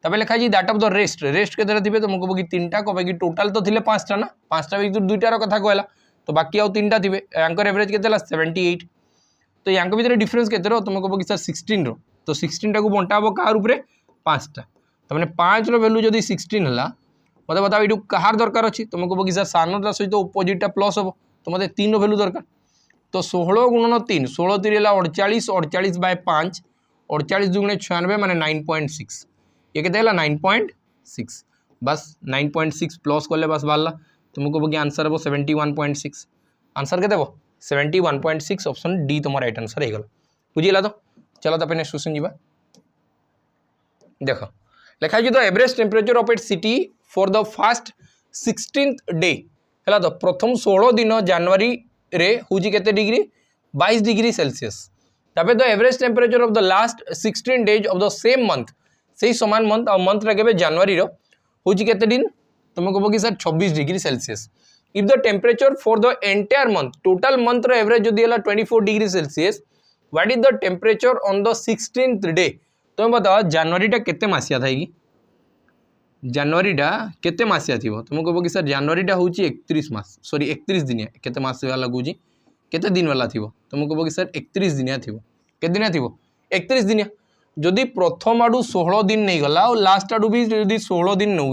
तब लिखा that of the rest rest के थे तुम कह कि 3टा कह कि टोटाल तो थे 5टा ना 5टा भर 2टार कथा कहला तो बाकी आउ 3टा थे यांकर एवरेज के 78 तो यांक भर डिफरेंस के तुम कह कि सर 16 रो तो 16टा को बंटा हम क्या रूप 5टा तो मैंने 5 रो जब 16 है मत बताओ ये कहार दरकार अच्छी तुम कह कि सर सानटा सहित अपोजिटा प्लस हम तो मतलब 3 वैल्यू दरकार तो 16 गुणन 3 16 3 48 48 बाय 5 48 दुगुणे 96 माने 9.6 ये कहते हैं 9.6 बस 9.6 प्लस कले बस बाहर तुम कह कि आंसर हम 71.6 आंसर के 71.6 ऑप्शन डी तुम राइट आंसर हो बुझीला तो चलो तो नेक्स्ट क्वेश्चन जीवा देख लिखाई the average temperature of eight city for the first 16th day है तो प्रथम 16 दिन जनवरी रे हुजी केते डिग्री 22 डिग्री सेल्सियस तबे the average temperature of the last 16 days of the same month से समान मंथ और मंथ रे जनवरी रो हुजी केते दिन तुम कह कि sir 26 degree Celsius if the temperature for the entire month total month रो एवरेज जदी हला 24 degree Celsius what is the temperature on the 16th day तुम बताओ जनवरीटा केते मासिया था कि जनवरीटा केते मासिया थी तुम कह कि सर जनवरीटा हूँ 31 मास सॉरी 31 दिनिया केते मास वाला कहूँ केते दिन वाला थी तुम कह कि सर 31 दिनिया थी केते दिनिया थी 31 दिनिया जदि प्रथम आड़ू 16 दिन नहीं गला और लास्ट आड़ू भी जदि 16 दिन नौ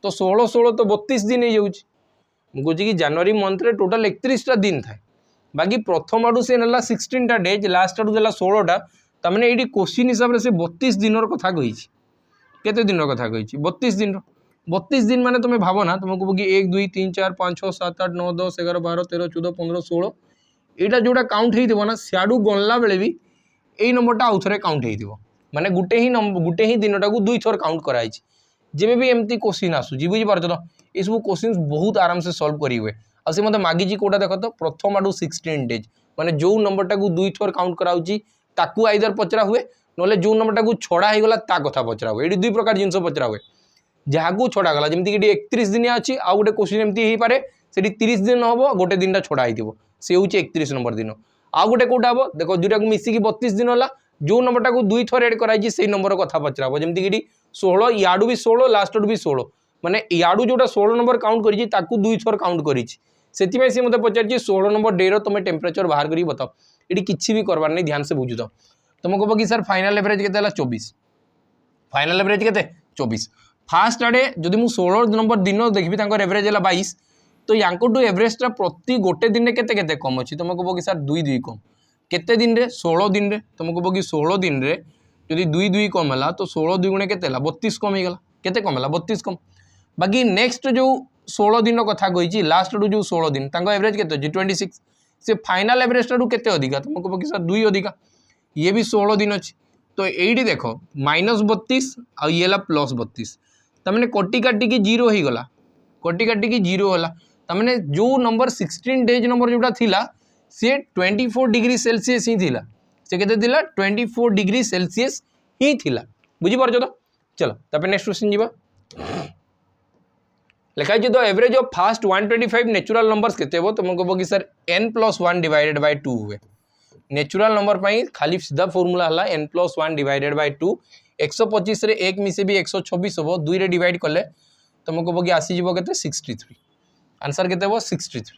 तो 16 16 तो 32 दिन हो कहूँ कि जनवरी मंथ रे टोटाल 31टा दिन था बाकी प्रथम आड़ू से ना 16टा डेज लास्ट आड़ू देला 16टा तमें ये क्वेश्चन हिसाब से 32 दिन कथा कही केते दिन कथा कही 32 दिन 32 दिन माने तुम्हें भाव ना तुम कह कि 1 2 3 4 5 6 7 8 9 10 11 12 13 14 15 16 यहाँ जोटा काउंट हो सियाड़ू गणला बेले भी यही नंबरटा आउ थे काउंट हो माने गुटे ही दिन टाक 2 थर काउंट कराई जब भी एमती क्वेश्चन आसूँ बुझीपार तो ये सब क्वेश्चन बहुत आराम से सॉल्व करेंगे आसे मत मागिजी कौटा देख तो प्रथम आड़ू 16 डेज माने जो नंबरटा को दुई थर काउंट कराउची ताकू आइदर पचरा हुए नले जो नंबरटा को छड़ा हो गला ता कथा पचरा हुए। ये दुई प्रकार जिनस पचरा हुए जहाँ को छड़ा गला जमीक 31 दिन अच्छी आउ गोटे क्वेश्चन एमती हो पारे से 30 दिन हम गोटे दिन छड़ा हो सी हूँ 31 नंबर दिन आउ गोटे कौटा हम देख दुटा को मिसिकी 32 दिन है जो नंबरटा को दुई थर एड कराई से नंबर कथा पचरा हम जमीक 16 याडू भी 16 लास्ट भी 16 माने याडू जोटा 16 नंबर काउंट करी दुई थर काउंट करी से मत पचार 16 नंबर डे तुम टेम्परेचर बाहर कर बताओ ये किसी भी करवार नहीं ध्यान से बुझु तो तुम कह कि सर फाइनाल एवरेज के 24 फाइनाल एवरेज के 24 फास्ट आड़े जदि मुझे 16 नंबर दिन देखी एवरेज है 22 तो या एवरेजटा प्रति गोटे दिन में केते कम अच्छी तुम कह कि सर दुई दुई कम केते दिन रे 16 दिन रे तुम कह कि 16 दिन रे जदि दुई दुई कम है तो 16 दुई गुणे केते 32 कम हो गला केते कम है 32 कम बाकी नेक्स्ट जो 16 दिन कथा कही लास्ट जो 16 दिन एवरेज के 26 से फाइनाल एवरेज टारू केते अधिका तुम कह कि सर दुई अधिका ये भी 16 दिन अच्छी तो ये देख -32 आ ये +32 तमें कटी काटिकी 0 हो गला कटी काटिकी 0 होला तमें जो नंबर 16 डेज नंबर जोटा थिला सी 24 डिग्री सेल्सियस ही थिला से केते थिला 24 डिग्री सेल्सियस ही थिला बुझी पारछ तो चलो तापर नेक्स्ट क्वेश्चन जीवा लिखा है तो average of fast 125 natural numbers केते हो तुम कह कि सर n+1 डिवाइडेड बाय 2 हुए नेचुरल नंबर पाई खाली सीधा फॉर्मूला हला n+1 डिवाइडेड बाय 2 125 रे 1 मिसे भी 126 हो 2 रे डिवाइड कले तुम कह कि आसी जीवो केते 63 आंसर केते हो 63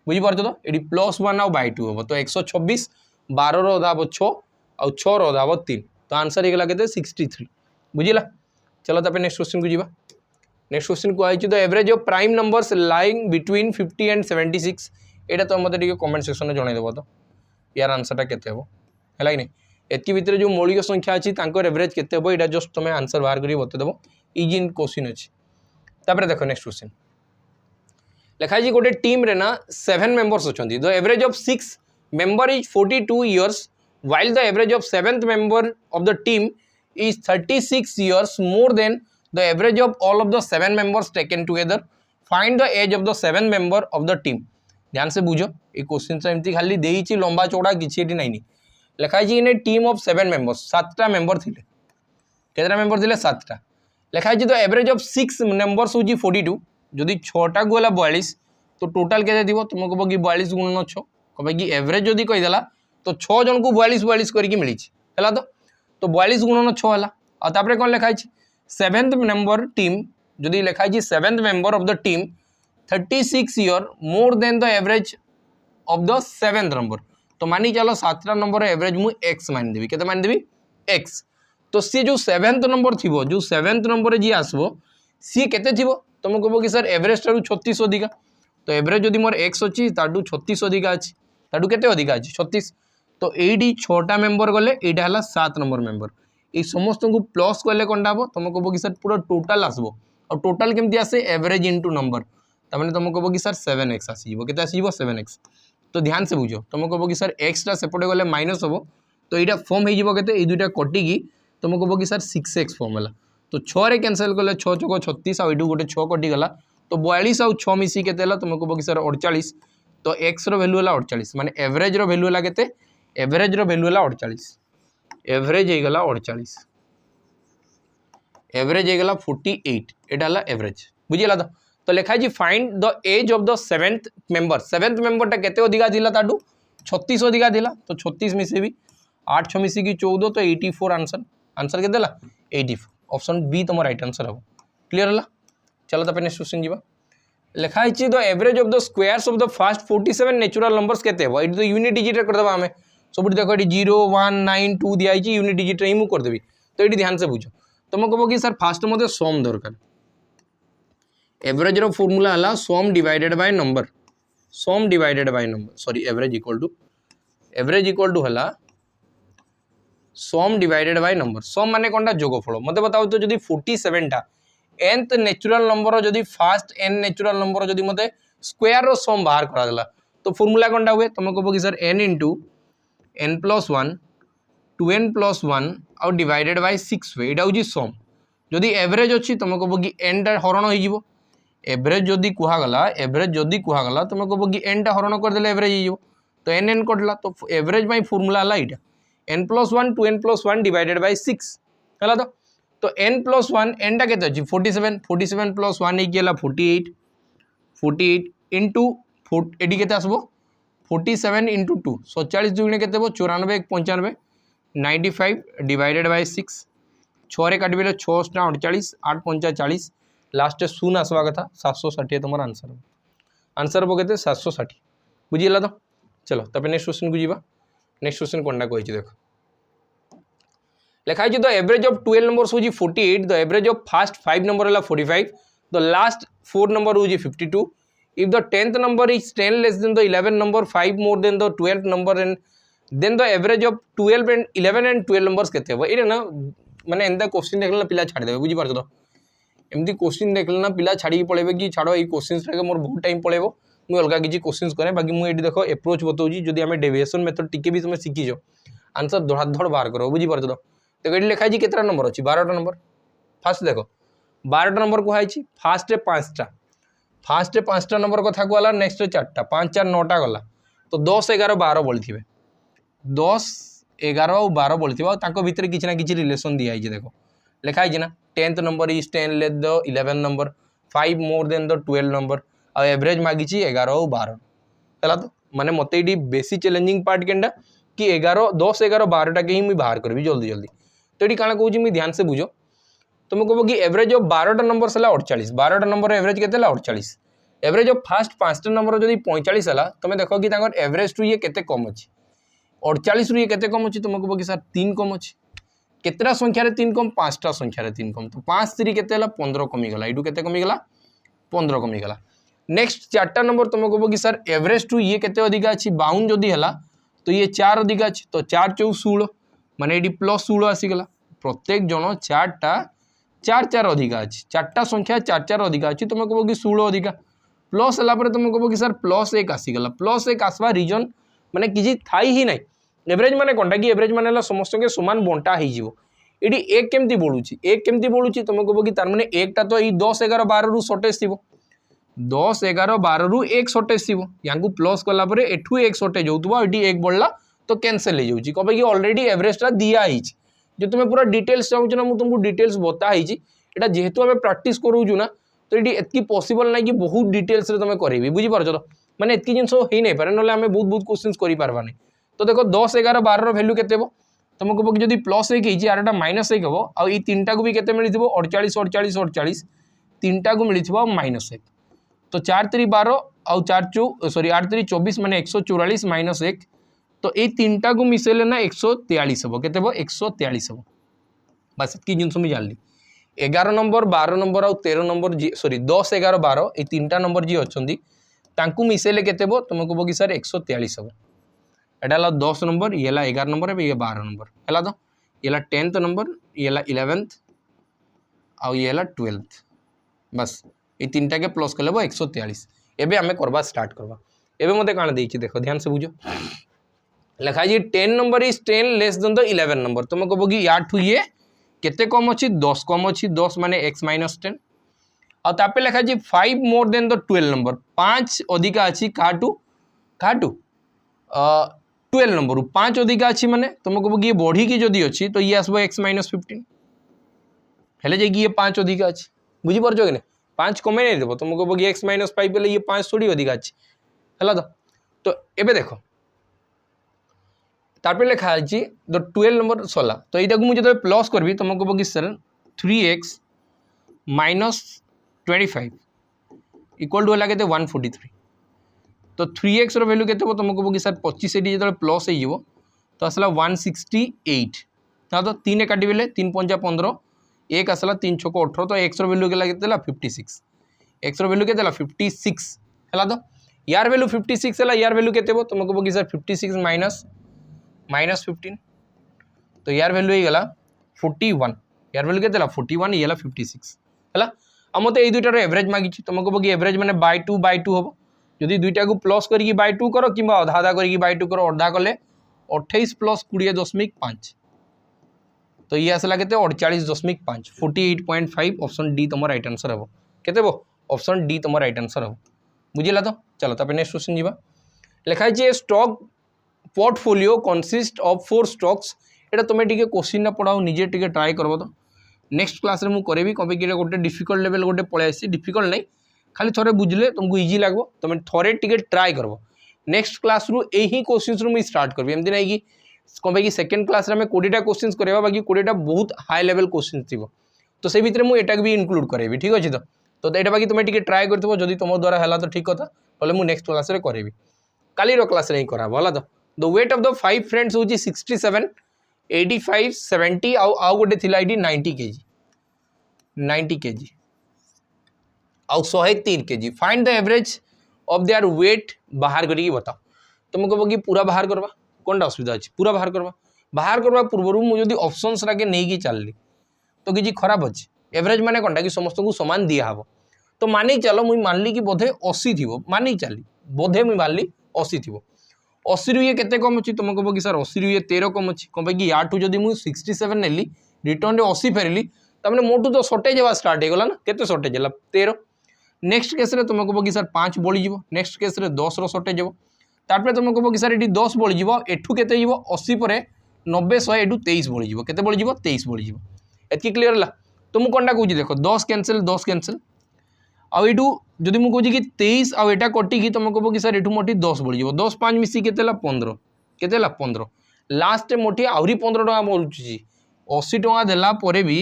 बुझी पारछ तो एडी +1 आउ बाय 2 हो तो 126 12 रो अधा 6 आउ 6 रो अधा 3 तो आंसर हे गला केते 63 बुझिला चलो तापर नेक्स्ट क्वेश्चन को जीवा नेक्स्ट क्वेश्चन को आई तो average of prime numbers lying between 50 and 76 एटा तो मते टिके कमेंट सेक्शन में जणाई देबो तो यार आंसरटा केते हो हैला कि नहीं एतकी भितर जो मौलिक संख्या अच्छी एवरेज केते हो एटा जस्ट तुम आंसर बाहर करी बते देबो इजी इन क्वेश्चन अच्छी तापर देखो नेक्स्ट क्वेश्चन लिखा है गोटे टीम रे ना 7 मेंबर्स अछंती the average of 6 member is 42 years while the average of 7th member of the team is 36 years more than the average of all of the 7 members taken together find the age of the 7th member of the team ध्यान से बुझो ये क्वेश्चन एमती खाली देइछि लंबा चौड़ा किछि एटी नहीं लिखा है इन टीम ऑफ 7 मेंबर्स 7टा मेंबर थिले केतरा मेंबर थिले 7टा लिखा है तो एवरेज ऑफ 6 मेंबर्स होजी 42 जदि 6टा को होला 42 तो टोटल केते दिबो तुम कहबो कि 42 गुणन 6 कहबे कि एवरेज जदि कहि देला तो 6 जन को 42 42 करके मिली हैला तो 42 गुणन 6 होला आ तापरे कोन लिखा है 7th मेंबर टीम जदि लिखा है 7th member of the team 36 year more than the average of the 7th number तो मानी चलो 7टा नंबर एवरेज मु x मान देबी केते मान देबी x तो सी जो 7th नंबर थिबो जो 7th नंबर जी आसबो सी केते थिबो तुम कहबो कि सर एवरेज टारू 36 अधिका तो एवरेज जदि मोर x अछि ताडू 36 अधिका अछि ताडू केते अधिका अछि 36 तो एडी 6टा मेंबर गले एटा हला 7 नंबर मेंबर ए समस्त को प्लस करले कोनटा हो तुम कहबो कि सर पूरा टोटल आसबो और टोटल केमती आसे एवरेज इनटू नंबर तमाने तुम कहबो कि सर 7x आसीबो केते आसीबो 7x तो ध्यान से बुझो तुम कहबो कि सर x टा सेपटे गले माइनस होबो तो एटा फॉर्म हे जिवो केते ए दुटा कटी की तुम कहबो कि सर 6x फॉर्म हला तो 6 रे कैंसिल कले 6 चौको 36 आ एडू गोटे 6 कटी गला तो 42 आउ 6 मिसी केते हला तुम कहबो कि सर 48 तो x रो वैल्यू हला 48 माने एवरेज रो वैल्यू हला केते एवरेज रो वैल्यू हला 48 एवरेज हे गला 48 एवरेज हे गला 48 एटा हला एवरेज बुझिला तो लिखा है find the age of the 7th member टा केते अधिका थिला ताडू 36 अधिका थिला तो 36 मिसे भी 8 6 मिसी की 14 तो 84 आंसर आंसर केते हला 84 ऑप्शन बी तुम राइट आंसर हो क्लियर हला चलो तापर नेक्स्ट क्वेश्चन जीवा लिखा है the average of the squares of the first 47 natural numbers केते हो इट तो यूनिट डिजिट कर देबा हमें सब देखो ये 0 1 9 2 दिया है यूनिट डिजिट रे मु कर देबी तो ये ध्यान से बुझो तुम कहबो कि सर फास्ट मते सम दरकार एवरेज रो फॉर्मूला हला sum divided by number sorry average equal to हला sum divided by number sum माने कोनटा जोगफल मते बताओ तो जदी 47 टा nth नेचुरल नंबर जदी फर्स्ट n नेचुरल नंबर जदी मते स्क्वायर रो सम बाहर करा देला तो फॉर्मूला कोनटा हुए तुम कहबो कि सर n * n+1 2n+1 और डिवाइडेड बाय 6 हुए एटा होजी सम जदी एवरेज अछि तुम कहबो कि n टा हरण होई जिवो एवरेज जदी कुहा गला तुम कहबो कि n टा हरण कर देले एवरेज हिजो तो एन एन कटला तो एवरेज बाई फॉर्मूला है यहाँ n+1 2n+1 डिवाइडेड बाय 6 है तो n+1 एनटा के 47 47 + 1 ये 48 48 इंटू एटी के आसब 47 इंटू 2 47 दुगुणे के 94 1 95 95 डिवाइडेड बाय 6 6 काटे 6 48 8 5 40 लास्ट शून्य आसवा कथा 760 तुम आंसर आंसर हम के 760 बुझीगला तो चलो तब नेक्स्ट क्वेश्चन को जीवा नेक्स्ट क्वेश्चन कौन कही देख लिखाई द एवरेज ऑफ 12 नंबर्स हूँ 48 the average of first 5 number है 45 द लास्ट 4 नंबर हूँ 52 if the 10th number is 10 less than the 11 number 5 more than the 12th number and then the average of 12 and 11 and 12 numbers केते हो ये ना माने एंता क्वेश्चन देखला पिला छाड़ देबे बुझी पारछ तो एमती क्वेश्चन देखला पिला छाड़ी पळेबे कि छाड़ो ई क्वेश्चंस रे मोर बहुत टाइम पळेबो मु अलगा किछि क्वेश्चंस करे बाकी मु एठी देखो अप्रोच बताउजी जदी हमें डेविएशन मेथड टिके भी तुम शिखी जो आंसर धड़ा धड़ बाहर करो बुझी पारछ तो ये लिखाई केतरा नंबर अच्छी 12टा नंबर फास्ट देख 12टा नंबर कहुई फास्ट 5टा फास्ट 5टा नंबर कथा कहला नेक्स्ट 4टा 5 4 9टा गला तो 10 11 12 बोली थे 10 11 और 12 बोली थे भितर किसी ना कि रिलेसन दिखाई देख लिखाई ना 10th number is 10 less the 11 number 5 more than the 12 number आ एवरेज मागी 11 और 12 है तो माने मत ये बेसी चैलेंजिंग पार्ट केनटा कि 11 10 11 12टा के ही मुझे बाहर करी जल्दी जल्दी तो ये कौन कौन मुझे ध्यान से बुझो तुम कह कि एवरेज ऑफ 12टा नंबर है 48 12टा नंबर एवरेज के 48 एवरेज ऑफ फास्ट 5टा नंबर जब 45 है तुम देख कि एवरेज टू ये केते कम अच्छी 48 रु ये केते कम अच्छी तुम कह कि सर 3 कम अच्छी केतटा संख्यार 3 कम 5टा संख्यार 3 कम तो 5 3 के 15 कमीगला यू के कमीगला 15 कमीगला नेक्स्ट 4टा नंबर तुम कह कि सर एवरेज टू ये केते अधिका अच्छी 52 जदि है तो ये 4 अधिका अच्छी तो 4 4 16 माने ये प्लस 16 आसीगला प्रत्येक जन 4टा 4 4 अधिका अच्छी 4टा संख्या 4 4 अधिका अच्छी तुम कह कि 16 अधिका प्लस है तुम कह कि सर प्लस 1 आसीगला प्लस 1 आसवा रिजन माने किसी थाई ही नहीं एवरेज माने कोनटा कि एवरेज माने समस्त के समान बंटा हो ये एक केमती बढ़ुची एक केमती बढ़ुची तुम कह कि तार माने एकटा तो ये 10 11 12 रु शॉर्टेज थी 10 11 12 रु एक शॉर्टेज थी या प्लस कलापर एठू एक शॉर्टेज होती ये एक बढ़ला तो कैंसल हो कहे कि ऑलरेडी एवरेजटा दिखाई जो तुम पूरा डिटेल्स चाहूँ ना मुझे तुमको डिटेल्स बताई यहाँ जेहेतु आम प्राक्ट करूँ ना तो ये एतकी पॉसिबल ना कि बहुत डिटेल्स तुम करें बुझीपार तो मैंने एतकी जिन हो नहीं पारे ना आम बहुत बहुत क्वेश्चन कर तो देखो 10 11 12 भैल्यू के तुम कह कि प्लस 1 होती आरटा माइनस 1 हम आई 3टा को भी केते मिली 48 48 48 3टा को मिली -1 तो 4 3 12 आउ 4 सॉरी 8 3 24 माने 144 -1 तो ये 3टा को मिसेले ना 143 हम के 143 हम बस कि जिन मुझे जानी 11 नंबर 12 नंबर आउ 13 नंबर जी सॉरी 10 11 12 ये 3टा नंबर जी अच्छा मिसेले के तुम कह कि सर 143 हम यहाँ 10 नंबर ये 11 नंबर ये 12 नंबर है तो ये 10th नंबर ये 11th आउ ये 12th बस ये 3टा के प्लस कले 143 एवं आम करवा स्टार्ट करवा एवं मत कण दे देख ध्यान से बुझो लिखाई 10 number is 10 less than the 11 number तुम कह कि या ये केते कम अच्छी 10 कम अच्छी 10 माने x - 10 आउे लिखाई 5 मोर देन द 12 नंबर 5 अधिका अच्छी काटू 12 नंबर 5 अधिका अच्छी माने तुम कह कि ये बढ़ी की जदि अच्छी तो ये आसब x - 15 हेले जे ये 5 अधिका अच्छी बुझीपार कि नहीं 5 कमे नहीं देव तुम कह कि x - 5 ये 5 थोड़ी अधिका अच्छी है तो एबे देखो तापर लिखा है द 12 नंबर सरला तो यहाँ को मुझे प्लस करी तुम कह कि सर 3x - 25 इक्वल टू है 143 तो 3x वैल्यू के तुम कह कि सर 25 जो प्लस हो तो आसला 168 तो 3 काटे 3 5 15 1 आसला 3 6 18 तो x वैल्यू के 56 x वैल्यू के 56 है तो यार वैल्यू 56 है यार वैल्यू के तुम कह कि सर 56 -15 तो यार वैल्यू ही गला 41 यार वैल्यू के 41 ये 56 है मत ये दुईटार एवरेज मागी तुम कह कि एवरेज मैंने बाय टू हम जदि दुईटा को प्लस करके बाय टू करो कि अधा अधा करके बाय टू करो अधा कले 28 + 20.5 तो ये आसला के 48.5 48.5 ऑप्शन डी तुम राइट आंसर हम के ऑप्शन डी तुम राइट आंसर हम बुझेगा तो चलो तब नेक्स्ट क्वेश्चन जी लिखाई stock portfolio consist of 4 stocks एटा तुम टिके क्वेश्चन ना पढ़ाओ निजे टिके ट्राई करबो तो नेक्स्ट क्लास रे मु करेबी कभी कि गोटे डिफिकल्ट लेवल गोटे पळे आसी डिफिकल्ट नहीं खाली थोड़े बुझले तुमको इजी लागो तुम थोड़े टिके ट्राई करबो नेक्स्ट क्लास रु एही क्वेश्चंस रु मु स्टार्ट करबी एमती नहीं कि कम कि सेकंड क्लास रे हमें 20टा क्वेश्चंस करबा बाकी 20टा बहुत हाई लेवल क्वेश्चंस थिबो तो से भितर मु एटा भी इंक्लूड करेबी ठीक अछि तो एटा बाकी तुम टिके ट्राई करथबो जदी तुम द्वारा हला तो ठीक कथा बोले मु नेक्स्ट क्लास रे करेबी काली रो क्लास रे ही करा भला तो the wait of the 5 friends होची 67 85 70 आउ गोटे थिला आईडी 90 केजी 90 केजी आउ 103 KG find the average of their weight बाहर करी बताओ तुम कहबो कि पूरा बाहर करबा कोनटा असुविधा अछि पूरा बाहर करबा पूर्व मु जदी ऑप्शंस राके नै कि चलली तो किछि खराब अछि एवरेज माने कोनटा कि समस्त को समान दिया हबो तो मानि चलो मुई मानली कि बोधे 80 थिबो मानि चली बोधे मुई मानली 80 थिबो 80 रु ये केते कम अछि तुम कहबो कि सर 80 रु ये 13 कम अछि कोन कि याठू जदी मु 67 नेली रिटर्न रे 80 फेरली तमने मोटू तो शॉर्टेज हेबा स्टार्ट हे गला ना केते शॉर्टेज हला 13 नेक्स्ट केस रे तुम कहबो कि सर 5 बळी जिवो नेक्स्ट केस रे 10 रो शॉर्टेज हेबो तारपरे तुम कहबो कि सर एटी 10 बळी जिवो एठू केते जिवो 80 परे 90 100 एठू 23 बळी जिवो केते बळी जिवो 23 बळी जिवो एतकी क्लियर हला तुम कोनटा कहूजी देखो 10 कैंसिल आ एठू जदी मु कहूजी कि 23 आ एटा कटी कि तुम कहबो कि सर एठू मोटी 10 बळी जिवो 10 5 मिसी केते हला 15 केते हला 15 लास्ट मोटी आउरी 15 टका बोलुची 80 टका देला परे भी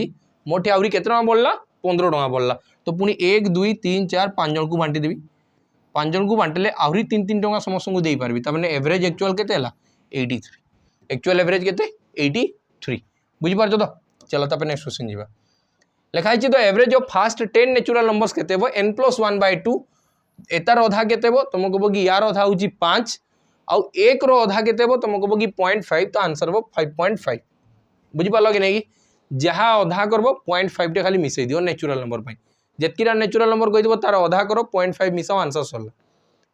मोटी आउरी केते टका बोलला 15 टका बोलला तो पुनी 1 2 3 4 5 जन को बांटी देबी 5 जन को बांटले आउरी 3 3 टका समस्त को देई पारबी त माने एवरेज एक्चुअल केते हला 83 एक्चुअल एवरेज केते 83 बुझी पारछो तो चलो त नेक्स्ट क्वेश्चन जीवा लिखा है तो average of fast 10 natural numbers केते हो n+1/2 एतार अधा केते हो तुम कहबो कि यार अधा होची 5 आउ 1 रो अधा केते हो तुम कहबो कि 0.5 तो आंसर हो 5.5 बुझी पालो कि नहीं जहाँ अधा करबो 0.5 टे खाली मिसई दियो नेचुरल नंबर पई जेतकीरा नेचुरल नंबर कहि देबो तार अधा करो 0.5 मिसाओ आंसर सरला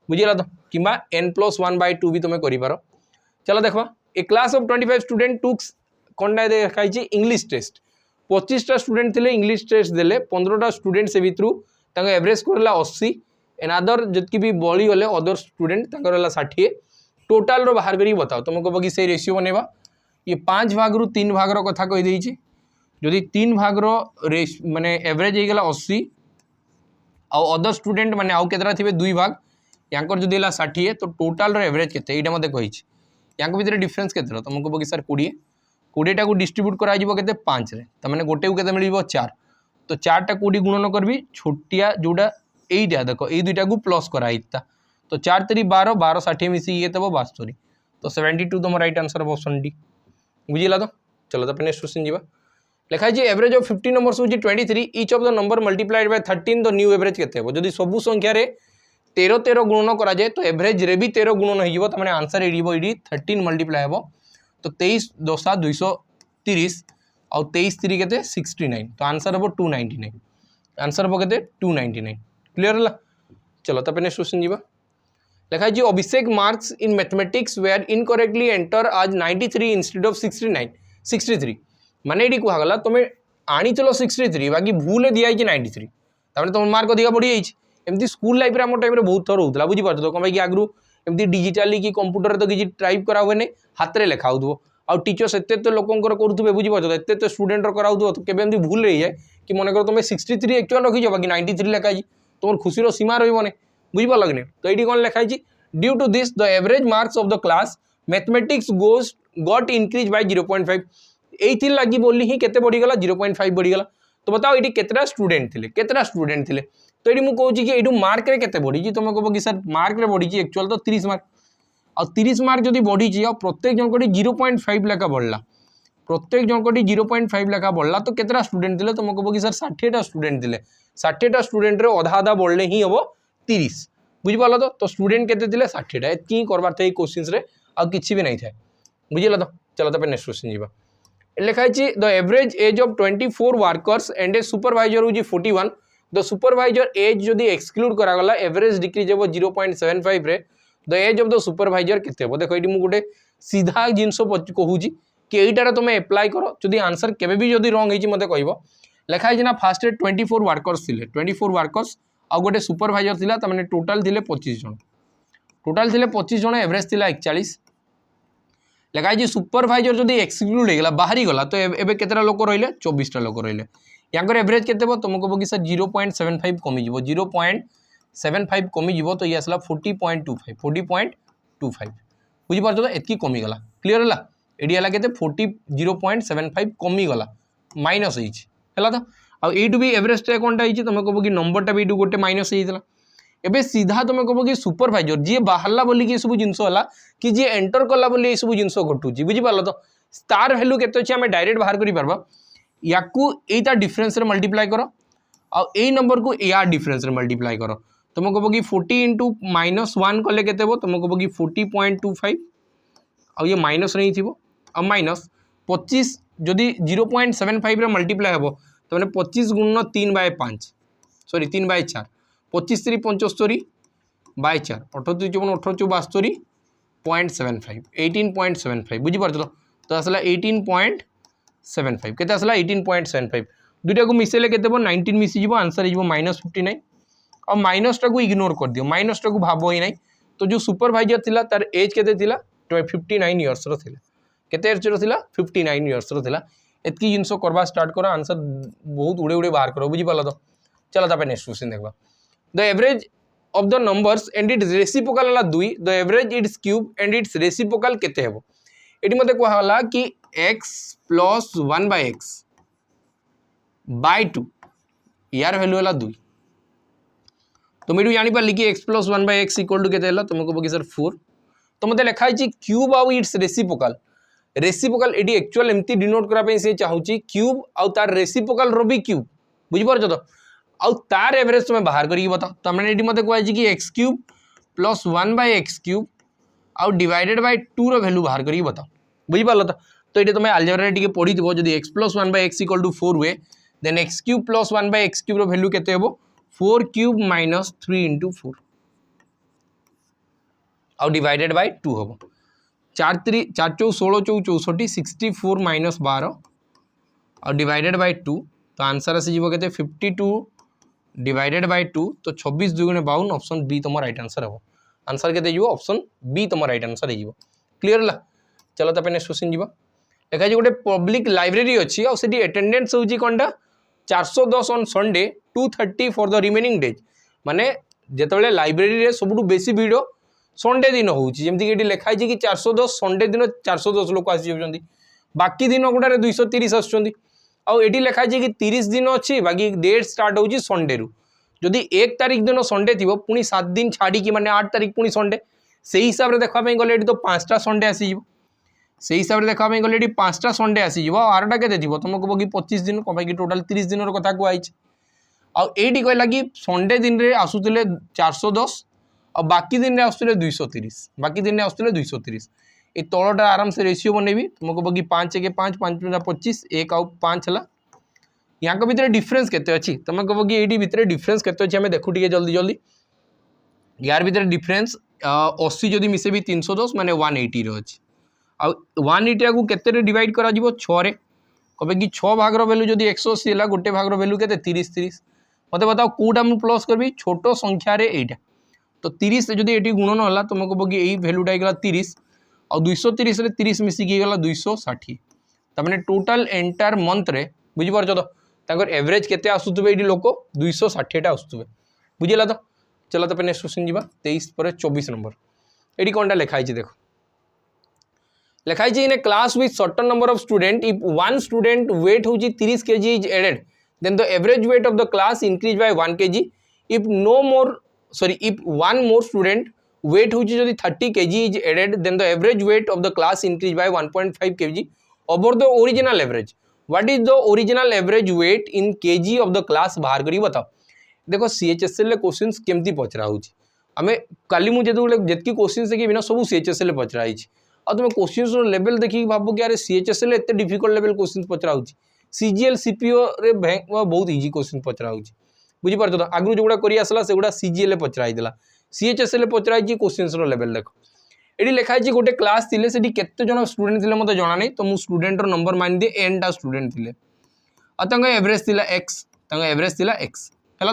बुझिला तो किमा n+1/2 भी तुम करि पारो चलो देखबा ए क्लास ऑफ 25 स्टूडेंट टुक कोनडा देखाई छी इंग्लिश टेस्ट 25टा स्टूडेंट थिले इंग्लिश टेस्ट देले 15टा स्टूडेंट से भितरु तांका एवरेज करला 80 एनादर जतकी भी बळी गले अदर स्टूडेंट तांकर हला 60 टोटल रो बाहर करी बताओ तुमको कहबो कि से रेशियो बनेबा ये 5 भाग रु 3 भाग रो कथा कहि देई छी जदि 3 भाग रो माने एवरेज हे गेला 80 आ अदर स्टूडेंट माने आउ केतरा थिबे 2 भाग यांकर जदि हला 60 तो टोटल रो एवरेज केते एटा मते कहि छी यांको भितर डिफरेंस केते तुमको कहबो कि सर 20 टा को डिस्ट्रीब्यूट करा जिवो केते 5 रे त माने गोटे को केते मिलिबो 4 तो 4 टा कोडी गुणन करबी छोटिया जोडा एइटा देखो ए दुइटा को प्लस करा इत्ता तो 4 3 12 12 60 मिसी ये तबो 72 तो 72 तुम right answer of option D बुझिला तो चलो त नेक्स्ट क्वेश्चन जीवा लिखा है एवरेज ऑफ 50 नंबर्स होची 23 each of the number multiplied by 13 the new average केते हो जदी सबु संख्या रे 13 13 गुणन करा जाए तो एवरेज रे भी 13 गुणन हो जिवो त माने आंसर एडिबो एडी 13 मल्टीप्लाई हो तो 23 10 230 और 23 3 केते 69 तो आंसर हो 299 आंसर हो केते 299 क्लियर हला चलो त नेक्स्ट क्वेश्चन जीवा लिखा है Abhishek marks in mathematics were incorrectly enter as 93 instead of 63 माने एडी कुहा गला तुमे आनी चलो 63 बाकी भूल दिया है 93 तामे तुम मार्क अधिका बढ़ी जाई एमती स्कूल लाइफ रे हम टाइम रे बहुत थर होतला बुझी पारतो कम कि आगरू एमती डिजिटली कि कंप्यूटर तो किछि टाइप करा हुए नै हाथ रे लिखा होतबो आ टीचर्स एते लोकंकर करूथबे बुझी पारतो एते स्टूडेंट रो कराउथबो तो केबे एमती भूल रही जाए कि मन कर तुम 63 एक्चुअल रखी बाकी 93 लिखा है तुम खुशी रो सीमा रही बने बुझी पार लगने तो ये कौन लिखा है due to this the average marks of the class mathematics got increase by 0.5 एथि लगी बोली ही केते बढ़ी गला 0.5 बढ़ी गला तो बताओ ये केतरा स्टूडेंट थिले तो ये मुझे कहूँ कि ये मार्क रे केते बढ़ी तुम कहो कि सर मार्क रे बढ़ी एक्चुअल तो 30 मार्क और 30 मार्क जब बढ़ी और प्रत्येक जन को 0.5 लेखा बढ़ला प्रत्येक जन को 0.5 लेखा बढ़ला तो केतरा स्टूडेंट थिले तुम कहो कि सर 60टा स्टूडेंट थिले 60टा स्टूडेंट रे अधा आधा बढ़ले ही हम 30 बुझिपाल तो स्टूडेंट केते थिले 60टा एतकी करबार थे क्वेश्चंस रे आ किछि भी नहीं था बुझिला तो चलो त नेक्स्ट क्वेश्चन जीवा लिखा है the average age of 24 workers and a supervisor होजी 41 द सुपरवाइजर एज जदी एक्सक्लूड करा गला एवरेज डिक्रीज हेबो 0.75 रे the age of the supervisor केते हेबो देखो एटी मु गुटे सीधा जिंस कहूजी कि एटारे तुमे अप्लाई करो जदी आंसर केबे भी जदी रॉन्ग हेची मते कहबो लिखा है ना फास्ट 24 वर्कर्स थिले 24 वर्कर्स आ गोटे सुपरवाइजर थिला त माने टोटल थिले 25 जन एवरेज थिला 41 लिखाई सुपरभाइजर जब एक्सिक्यूट होगा बाहरी गला तो एबे केतेटा लोक रहिले 24टा लोक रहिले यार एवरेज केते तुमको कह कि सर 0.75 कमिज 0.75 कमिज तो ये आसला 40.25 बुझीपार तो एतकी कमिगला क्लीयर है ये है के 0.75 कमिगला माइनस है तो आउ भी एवरेजटा कौन तुम कह कि नंबरटा भी गोटे माइनस होता एबे सीधा तुम कह कि सुपरभाइजर जी बाहरला बोली कि सब जिनस है कि जी एंटर कला बोली ये सब जिनस घटुची बुझीपार तो तार भैल्यू केते अच्छे आम डायरेक्ट बाहर कर या एटा डिफरेंस रे मल्टीप्लाई कर आउ ए नंबर को या डिफरेंस रे मल्टीप्लाई कर तुम कह कि 40 × -1 कले केते तुम कह कि 40.25 आउ ये माइनस नहीं थी अब माइनस 25 जदि 0.75 रे मल्टीप्लाई हम तो मैंने 25 × 3/5 सॉरी 3/4 25 3 75 बाय 4 38 54 18 72.75 18.75 बुझीपार तो आसला 18.75 केते आसला 18.75 दुटा को मिसेले केते 19 मिसी आंसर हो -59 और माइनसटा को इग्नोर कर दियो माइनसटा को भाव ही नहीं तो जो सुपरभाइजर थिला तार एज केते थिला 59 इयर्स रो थिला केते एज रो थिला 59 इयर्स रो थिला एतकी जिंस करबा स्टार्ट करो आंसर बहुत उड़े उड़े बाहर करो बुझी पाला तो चलो तापे नेक्स्ट क्वेश्चन देखबा the average of the numbers and it's reciprocal हला 2 the average it's cube and it's reciprocal केते हेबो एटी मते कहला हला कि x + 1/x / 2 यार वैल्यू हला 2 तो मेडू जानि पाली कि x + 1/x = केते हला तुम कहबो कि सर 4 तो मते लिखा है क्यूब आउ इट्स रेसिप्रोकल एटी एक्चुअल एमती डिनोट करा पे से चाहूची क्यूब आउ तार रेसिप्रोकल रो भी क्यूब बुझि पारछ तो आउ तार एवरेज तुम बाहर करी बताओ तो मैंने एटी मते कहै कि x³ + 1/x³ आउ डिवाइडेड बाय 2 रो वैल्यू बाहर करी बताओ बुझि पारल तो ये तुम अलजेब्रा टिके पढ़ी थो जब x + 1/x = 4 हुए देन x³ + 1/x³ रो वैल्यू केते हेबो 4³ - 3 × 4 आउ डिवाइडेड बाय 2 हेबो 4 3 4 4 16 4 64 64 - 12 आउ डिवाइडेड बाय 2 तो आंसर आसी जीवो केते 52 डिवाइडेड बाय 2 तो 26 2 × 52 ऑप्शन बी तुम राइट आंसर हेबो आंसर केते जीवो ऑप्शन बी तुम राइट आंसर हे जीवो क्लियर ला चलो तापे नेक्स्ट क्वेश्चन जीवा देखा गोटे पब्लिक लाइब्रेरी अच्छी और सेठी अटेंडेंस होची कोनटा 410 on Sunday 230 for the remaining days माने जेतेबेले लाइब्रेरी रे सबुठु बेसी भीड़ संडे दिन होची जेमति कि लिखाई कि 410 संडे दिन 410 लोक आसी जाउछंती बाकी दिन गुडारे 230 आछंती आउ एटी लिखाई कि 30 दिन अच्छी बाकी डेट स्टार्ट होची संडे रु जदि 1 तारिख दिन संडे थिबो पुनी 7 दिन छाड़ी कि माने 8 तारिख पुनी संडे सेही हिसाब रे देखा पई गले एटी तो 5टा संडे आसी जीवो से हिसाब से देखा गले ये 5टा संडे आसीज आरटा के तुम कह कि 25 दिन कहीं टोटाल 30 दिन कथा कहुई आईटी कहला कि संडे दिन में आसुले 410 और बाकी दिन में आसुले 230 बाकी दिन में आसुले 230 ये तलटा आराम से रेसीो बनैबी तुम कह कि 5 1 5 5 25 1 आउ 5 है यहाँ भितर डिफरेन्स केते अच्छी तुम कह कि ये भितर डिफरेन्स केते अच्छी आम देखू टे जल्दी जल्दी यार भितर डिफरेन्स 80 जदि मिसेबी 310 माने 180 अच्छी आ 180 को केते डिवाइड करा जीवो 6 रे कबे कि 6 भाग रो वैल्यू जदि 180 हला गोटे भाग रो वैल्यू केते 30 30 मते बताओ कोटा मु प्लस करबी छोटो संख्या रे एटा तो 30 से जदि एटी गुणन हला तुम कहबो कि एई वैल्यूटा गेला 30 और 230 रे 30 मिसी की गेला 260 त माने टोटल एंटायर मंथ रे बुझि परछ तो ताकर एवरेज केते आसुतबे एटी लोक 260 टा आसुतबे बुझिला तो चलो तो नेक्स्ट क्वेश्चन जीवा 23 पर 24 नंबर एटी कोनटा लिखा है देखो लिखाई in a class with certain number of student if one student weight होची 30 kg is added then the average weight of the class increase by 1 kg if one more student weight होची जदि 30 kg is added then the average weight of the class increase by 1.5 kg over the original average what is the original average weight in kg of the class बाहर करी बताओ देखो सीएचएसएल ले क्वेश्चंस केमती पचरा होची हमें काली मु जेतकी क्वेश्चंस देखि बिना सब सीएचएसएल ले पचरा आइछि और तुम क्वेश्चन लेवल देखिए भाव कि यार सीएचएसएल एत डिफिकल्ट लेवल क्वेश्चन पचरा होची सीजीएल सीपीओ रे बहुत इजी क्वेश्चन पचरा होची बुझी पारछ तो आगु जोगुडा करी आसला सेगुडा सीजीएल पचरा आइतला सीएचएसएल पचरा आइछि क्वेश्चंस रो लेवल देखो एडी लिखा है गोटे क्लास थिले सेडी केते जण स्टूडेंट थिले मते जाना नहीं तो मु स्टूडेंट रो नंबर मान दिए n टा स्टूडेंट थिले आ तंग एवरेज थिला x तंग एवरेज थिला x हला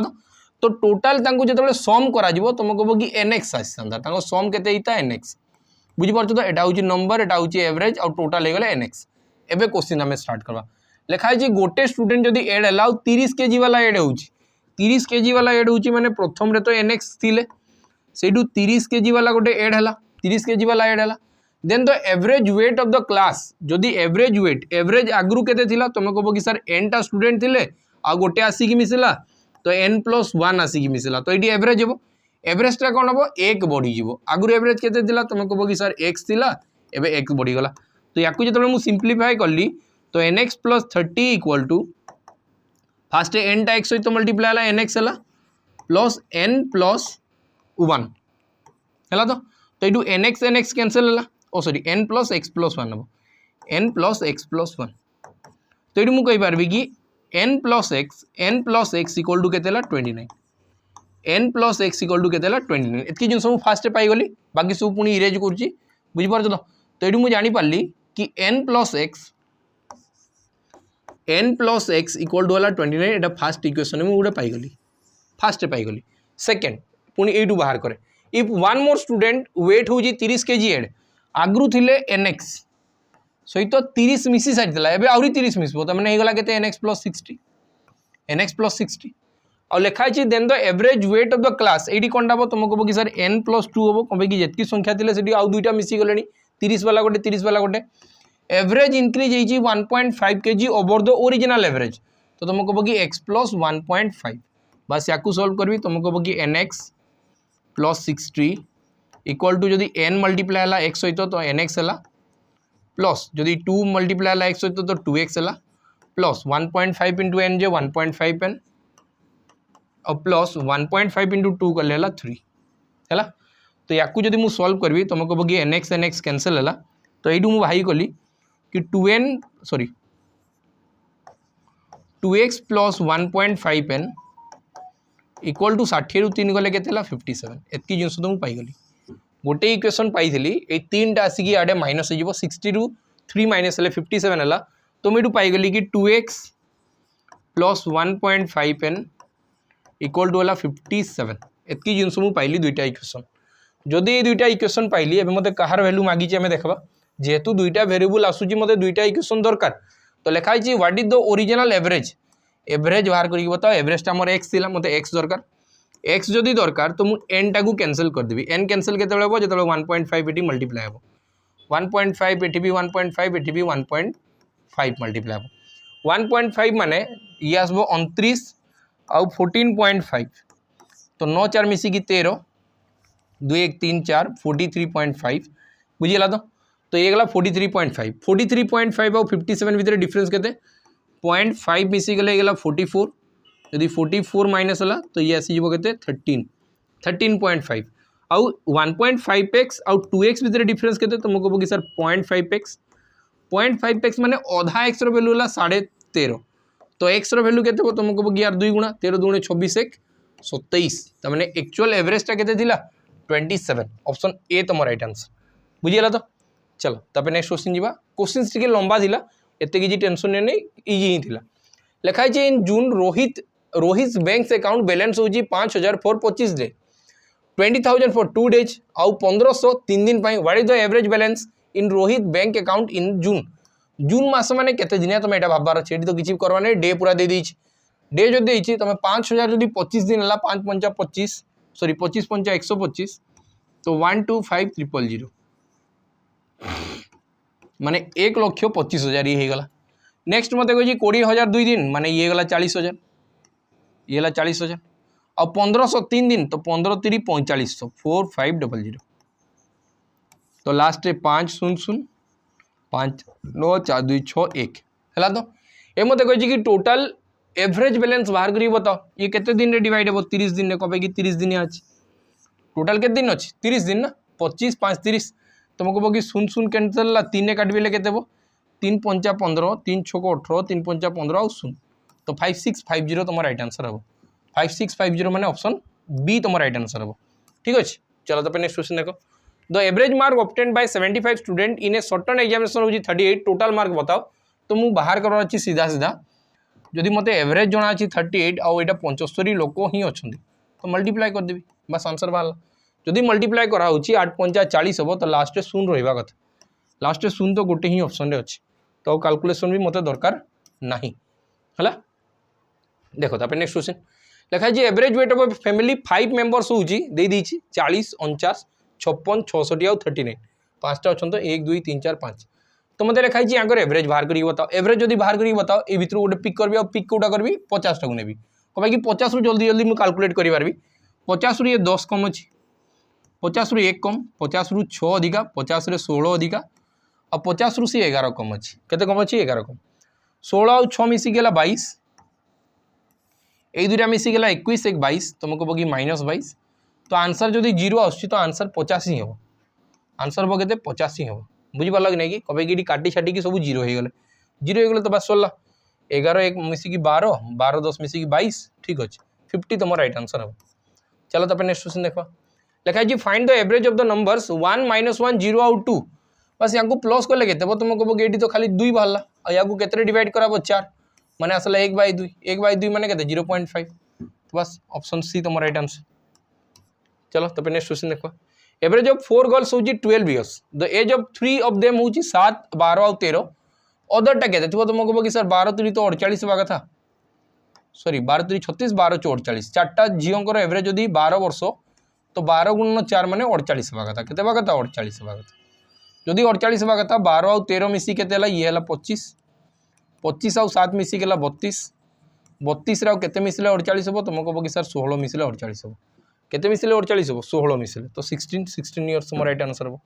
तो टोटल तांको जेतबेले सम करा जिवो तुम कहबो कि nx आसी संदा तांको सम केते हिता nx बुझीपार तो एटा हूँ नंबर एटा हूँ एवरेज और टोटाल हो गला एनएक्स। एबे क्वेश्चन आम स्टार्ट करवा लिखाई गोटे स्टूडेंट जदि एड है 30 kg वाला एड हो 30 kg वाला एड हो माने प्रथम रे तो एनएक्स थिले सेठू 30 kg वाला गोटे एड है 30 kg वाला एड है then the average weight of the class जदि एवरेज वेट एवरेज आगु केते थिला तुम कह कि सर एन टा स्टूडेंट थिले आ गोटे आसिक मिसला तो n+1 आसिक मिसला तो ये एवरेज हम एवरेजटा कौन हम एक बढ़ी आगुरी एवरेज केते थिला तुम कह कि सर x थिला एबे x बढ़ीगला तो या जो सिंप्लीफाई कली तो nx + 30 equal to first n टा x सहित मल्टीप्लाई है nx है प्लस n+1 है तो ये nx कैंसल है ओ सॉरी n+x+1 हम n+x+1 तो ये मुझे कहींपारि कि n+x इक्वल टू के 29 n+x इक्वल टू के 29 एतकी जिन सब फास्ट पाईगली बाकी सब पुणी इरेज कर बुझीपार तो ये मुझे जानीपारि कि n+x equal to 29 Etah fast equation में गोटे पाईगली फास्ट पाईगली सेकेंड पुणी यू बाहर करे if one more student weight हूँ 30 kg एड आगु थे nx सहित 30 मिसी सारी है आहरी 30 मिसब तो मैंने होगा के nx+60 और लिखाई then the average weight of the class ये कौन हम तुम कह कि सर n+2 हम कम कि जितकी संख्या थी से आउ दुईटा मिसीगले 30 वाला गोटे 30 वाला गोटे एवरेज इंक्रीज होती 1.5 kg over the original average तो तुम कह कि x+1.5 बस या सॉल्व करी तुम कह कि nx+60 इक्वल टू जदि n मल्टीप्लाई है x सहित तो nx है प्लस जदि 2 मल्टीप्लाई है x सहित तो 2x है प्लस 1.5 इंटू n जे 1.5 n और प्लस 1.5 इंटू 2 कर 3 है तो या जदि मुझे सॉल्व करी तुम कह कि nx कैंसल है तो ये मुझे भाई कली कि 2x + 1.5 n इक्वल टू 60 ରୁ 3 गले के 57 एतकी जिन तो मुझे पाईगली गोटे इक्वेशन पाई ये तीन टा आसिक आड़े माइनस हो 60 ରୁ 3 माइनस 57 है तो मुझे पाईगली कि 2x + 1.5 n इक्वल टू 57 एतकी जिन मुझे पाइली दुईटा इक्वेशन जदि ये दुईटा इक्वेशन पाइली एबे मते कहार वैल्यू मागिचे आमे देखबा जेहेतु दुईटा वेरिएबल आसुची मते दुईटा इक्वेशन दरकार तो लिखाई छी what is the original average average बाहर करके बताओ एवरेजटा मोर x थिला मते x दरकार x जदि दरकार तो मु n टा को कैंसिल कर देबी n कैंसिल केतेबेले हो जेतेबेले 1.5 एटी मल्टीप्लाई हो 1.5 एटी भी 1.5 एटी भी 1.5 मल्टीप्लाई हो 1.5 माने ये आसबो 29 आउ 14.5 तो 9 4 मिसी की 13 2 1 3 4 43.5 बुझीगला तो ये गला 43.5 43.5 और 57 भितर डिफरेंस केते 0.5 मिसी गले गला 44 यदि 44 माइनस है तो ये आसी के 13.5 आउ 1.5x आउ 2x भितर डिफरेंस केते तुम कह कि सर 0.5x माने अधा x रो वैल्यू है 13.5 तो x रो वैल्यू केते तुम कह कि यार 2 गुणा 13 दूणे 26 1 27 तो मैंने एक्चुअल एवरेजटा केते थिला 27 ऑप्शन ए तुम राइट आंसर बुझीगला तो चलो तब नेक्स्ट क्वेश्चन जीवा क्वेश्चन टिके लंबा थिला एते किछि टेंशन नहीं इजी ही थिला लिखाई छै in June Rohit bank account balance होजी 5000 फॉर 25 डे 20000 फॉर 2 डेज आउ 1500 3 दिन पाई what is the average balance in Rohit bank account in June मास माने केते दिन तुम एटा भाबार अछि एटी तो किछि करवा नै डे पूरा दे दैछि डे जो देछि तुम 5000 जदि 25 दिन हला 5 5 25 सॉरी 25 5 125 तो 125300 माने 1,25,000 ये गला नेक्स्ट मत कही 20,000 2 दिन माने ये गला 40,000 ये गला 40,000 और 1500 3 दिन तो 15 3 4500 4500 तो लास्ट 5 0 0 5 9 4 2 6 1 है तो ये मत कही कि टोटल एवरेज बैलेंस बाहर करी बताओ ये केते दिन रे डिवाइड हो 30 दिन रे कबे कि 30 दिन अछि टोटल केते दिन अछि 30 दिन ना 25 5 30 तुमको कह कि 0 0 कैंसल 3 काटबे केते 3 5 15 3 6 18 3 5 15 और 0 तो 5650 तुम राइट आंसर हम 5650 माने ऑप्शन बी तुम राइट आंसर हम ठीक अच्छे चलो तो नेक्स्ट क्वेश्चन देखो the average mark obtained by 75 student in a certain examination होजी 38 टोटल मार्क बताओ तो मुझे बाहर करवार अछि सीधा सीधा जदि मते एवरेज जना अछि 38 आउ एटा 75 लोक ही अच्छा तो मल्टीप्लाई कर देबी बस आंसर बाहर जदि मल्टीप्लाए करा होची 8 पंचा 40 हम तो लास्ट रे शून्य रहिबा कथा लास्ट रे शून्य तो गोटे ही ऑप्शन रे अछि तो कैलकुलेशन भी मते दरकार नाही हला देखो तापर नेक्स्ट क्वेश्चन लिखा है average weight of family 5 members होची दे दीची 40 49 56 66 और 39 पांचटा अछन तो 1 2 3 4 5 तो मते लिखा है यांकर एवरेज बाहर करी बताओ एवरेज जदि बाहर करी बताओ ए भितर गोटे पिक करबी और पिक कोटा करबी 50 टा को नेबी कबे कि 50 रु जल्दी जल्दी मु कैलकुलेट करि पारबी 50 रु ये 10 कम अछि 50 रु 1 कम 50 रु 6 अधिका 50 रे 16 अधिका और 50 रु से 11 कम अछि केते कम अछि 11 कम 16 और 6 मिसी गेला 22 ए दुटा मिसी गेला 21 एक 22 तुमको बगी -22 तो आंसर जदि 0 आछि तो आंसर 50 ही हो आंसर हो केते 50 ही हो बुझि पाला कि नै कि कबे कि काटी छाटी की सब 0 हो गेले 0 हो गेले तो बस सरला 11 1 मिसी की 12 12 10 मिसी की 22 ठीक अछि 50 तुम राइट आंसर हो चलो तब नेक्स्ट क्वेश्चन देखो लिखा है जी find the average of the numbers 1 -1 0 और 2 बस यांको प्लस करले केते तुमको बगी एडी तो खाली 2 बाहरला आ याको केते डिवाइड कराबो 4 माने असला 1/2 1/2 माने केते 0.5 तो बस ऑप्शन सी तुम राइट आंसर चलो तब नेक्स्ट क्वेश्चन देखो एवरेज ऑफ 4 गर्ल्स होची 12 इयर्स द एज ऑफ 3 ऑफ देम होची 7 12 और 13 अदर टा केते तुमको बगी सर 12 3 तो 48 होगा था सॉरी 12 3 36 12 4 48 चारटा झियोंकर एवरेज जदी 12 वर्ष तो 12 गुणन 4 माने 48 होगा था केते होगा था 48 होगा था जदी 48 होगा था 12 और 13 मिसी केते हला ये हला 25 25 आउ 7 मिसी गेला 32 32 राव केते मिसले 48 हो तुमको बगी सर 16 मिसले 48 हो केते मिसले 48 हो 16 मिसले तो 16 इयर्स मोर राइट आंसर हो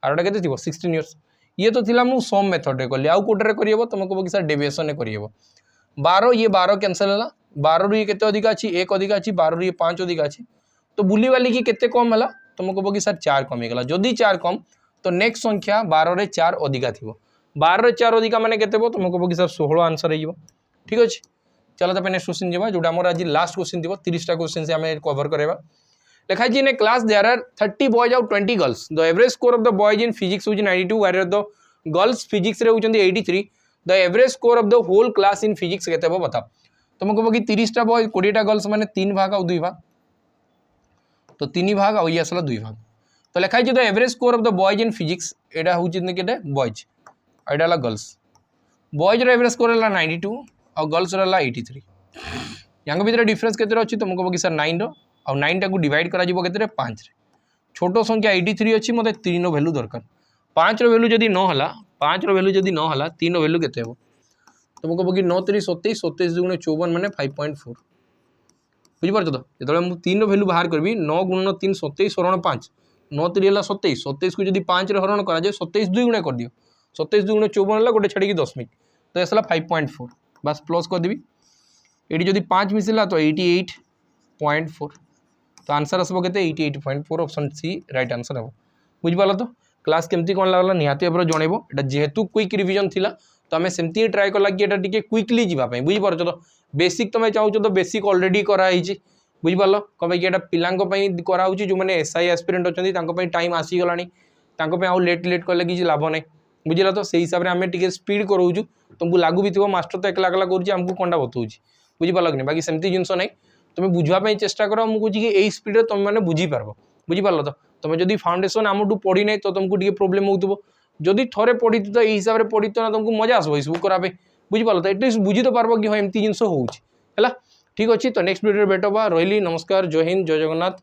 आरटा केते थिबो 16 इयर्स ये तो थिला मु सम मेथड रे करली आउ कोटे रे करियबो तुमको बगी सर डेविएशन रे करियबो 12 ये 12 कैंसिल हला 12 रु ये केते अधिक अछि 1 अधिक अछि 12 रु ये 5 अधिक अछि तो बुली वाली की केते कम हला तुमको बगी सर 4 कम गेला जदी 4 कम तो नेक्स्ट संख्या 12 रे 4 अधिका थिबो 12 रे 4 अधिका माने केते बो तुमको बगी सर 16 आंसर हेइबो ठीक अछि चलो तब नेक्स्ट क्वेश्चन जेबा जोटा हमर आज लास्ट क्वेश्चन दिबो 30 टा क्वेश्चन से हमें कवर करेबा लिखा जी in a class there are 30 boys और 20 girls the average score of the boys in physics होची 92 व्हेयर द गर्ल्स फिजिक्स रे होचंदी 83 the average score of the whole class in physics केते बो बता तुमको बगी 30 टा बॉय 20 टा गर्ल्स माने 3 भाग और 2 भाग तो 3 भाग और ये असला 2 भाग तो लिखा है the average score of the boys in physics एडा होचंदी केते बॉयज एडा ला गर्ल्स बॉयज रे एवरेज स्कोर ला 92 और गर्ल्स ला 83 यांग भीतर डिफरेंस केते अछि तुमको बगी सर 9 रो और 9 टा को डिवाइड करा जिवो केते 5 रे छोटो संख्या 83 अछि मते 3 रो वैल्यू दरकार 5 रो वैल्यू जदी न हला 5 रो वैल्यू जदी न हला 3 रो वैल्यू केते हो तुमको बगी 9 3 27 27 गुणे 54 माने 5.4 बुझि परछ तो जेतले मु 3 रो वैल्यू बाहर करबी 9 गुणन 3 27 हरण 5 9 3 हला 27 27 को जदी 5 रे हरण करा जाय 27 2 गुणे कर दियो 27 2 गुणे 54 हला गोटे छाडी की 10 मिनट तो एसला 5.4 बस प्लस कर देबी एडी जदी 5 मिसला तो 88.4 तो आंसर आसबो केते 88.4 ऑप्शन सी राइट आंसर हो बुझ पाला तो क्लास केमती कोन लागला निहाती एबर जणेबो एटा जेहेतु क्विक रिवीजन थिला तो हमें सेमती ट्राई करला कि एटा टिके क्विकली जीवा पई बुझ परछ तो बेसिक तमे चाहू तो बेसिक ऑलरेडी करा हिची बुझ पालो कबे कि एटा पिलांको पई करा होची जो माने एसआई एस्पिरेंट अछंती तांको पई टाइम आसी गलानी तांको पई आ लेट करले कि लाभ नै बुझिला तो सेही हिसाब रे हमें टिके स्पीड करौजु तुमको लागू भी थिबो मास्टर तो एकला एकला करूची हमको कोंडा बतौची बुझि पालो कि बाकी सेमती जिंस नै तुम बुझा चेष्टा कर मुझे कि यही स्पीड तुम मैंने बुझी पार बुझिपार तो तुम जब फाउंडेशन आमठू पढ़ी ना तो तुमको टी प्रोब्लेम हो जदि थोड़े पढ़ी तो यही हिसाब से पढ़ी तो ना तुमको मजा आसो सब करापे बुझिपार तो एटलिस्ट बुझी तो पार्ब कि हाँ एमती जिन होगा ठीक अच्छे तो नेक्स्ट वीडियो भेट रही नमस्कार जय हिंद जय जगन्नाथ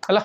है।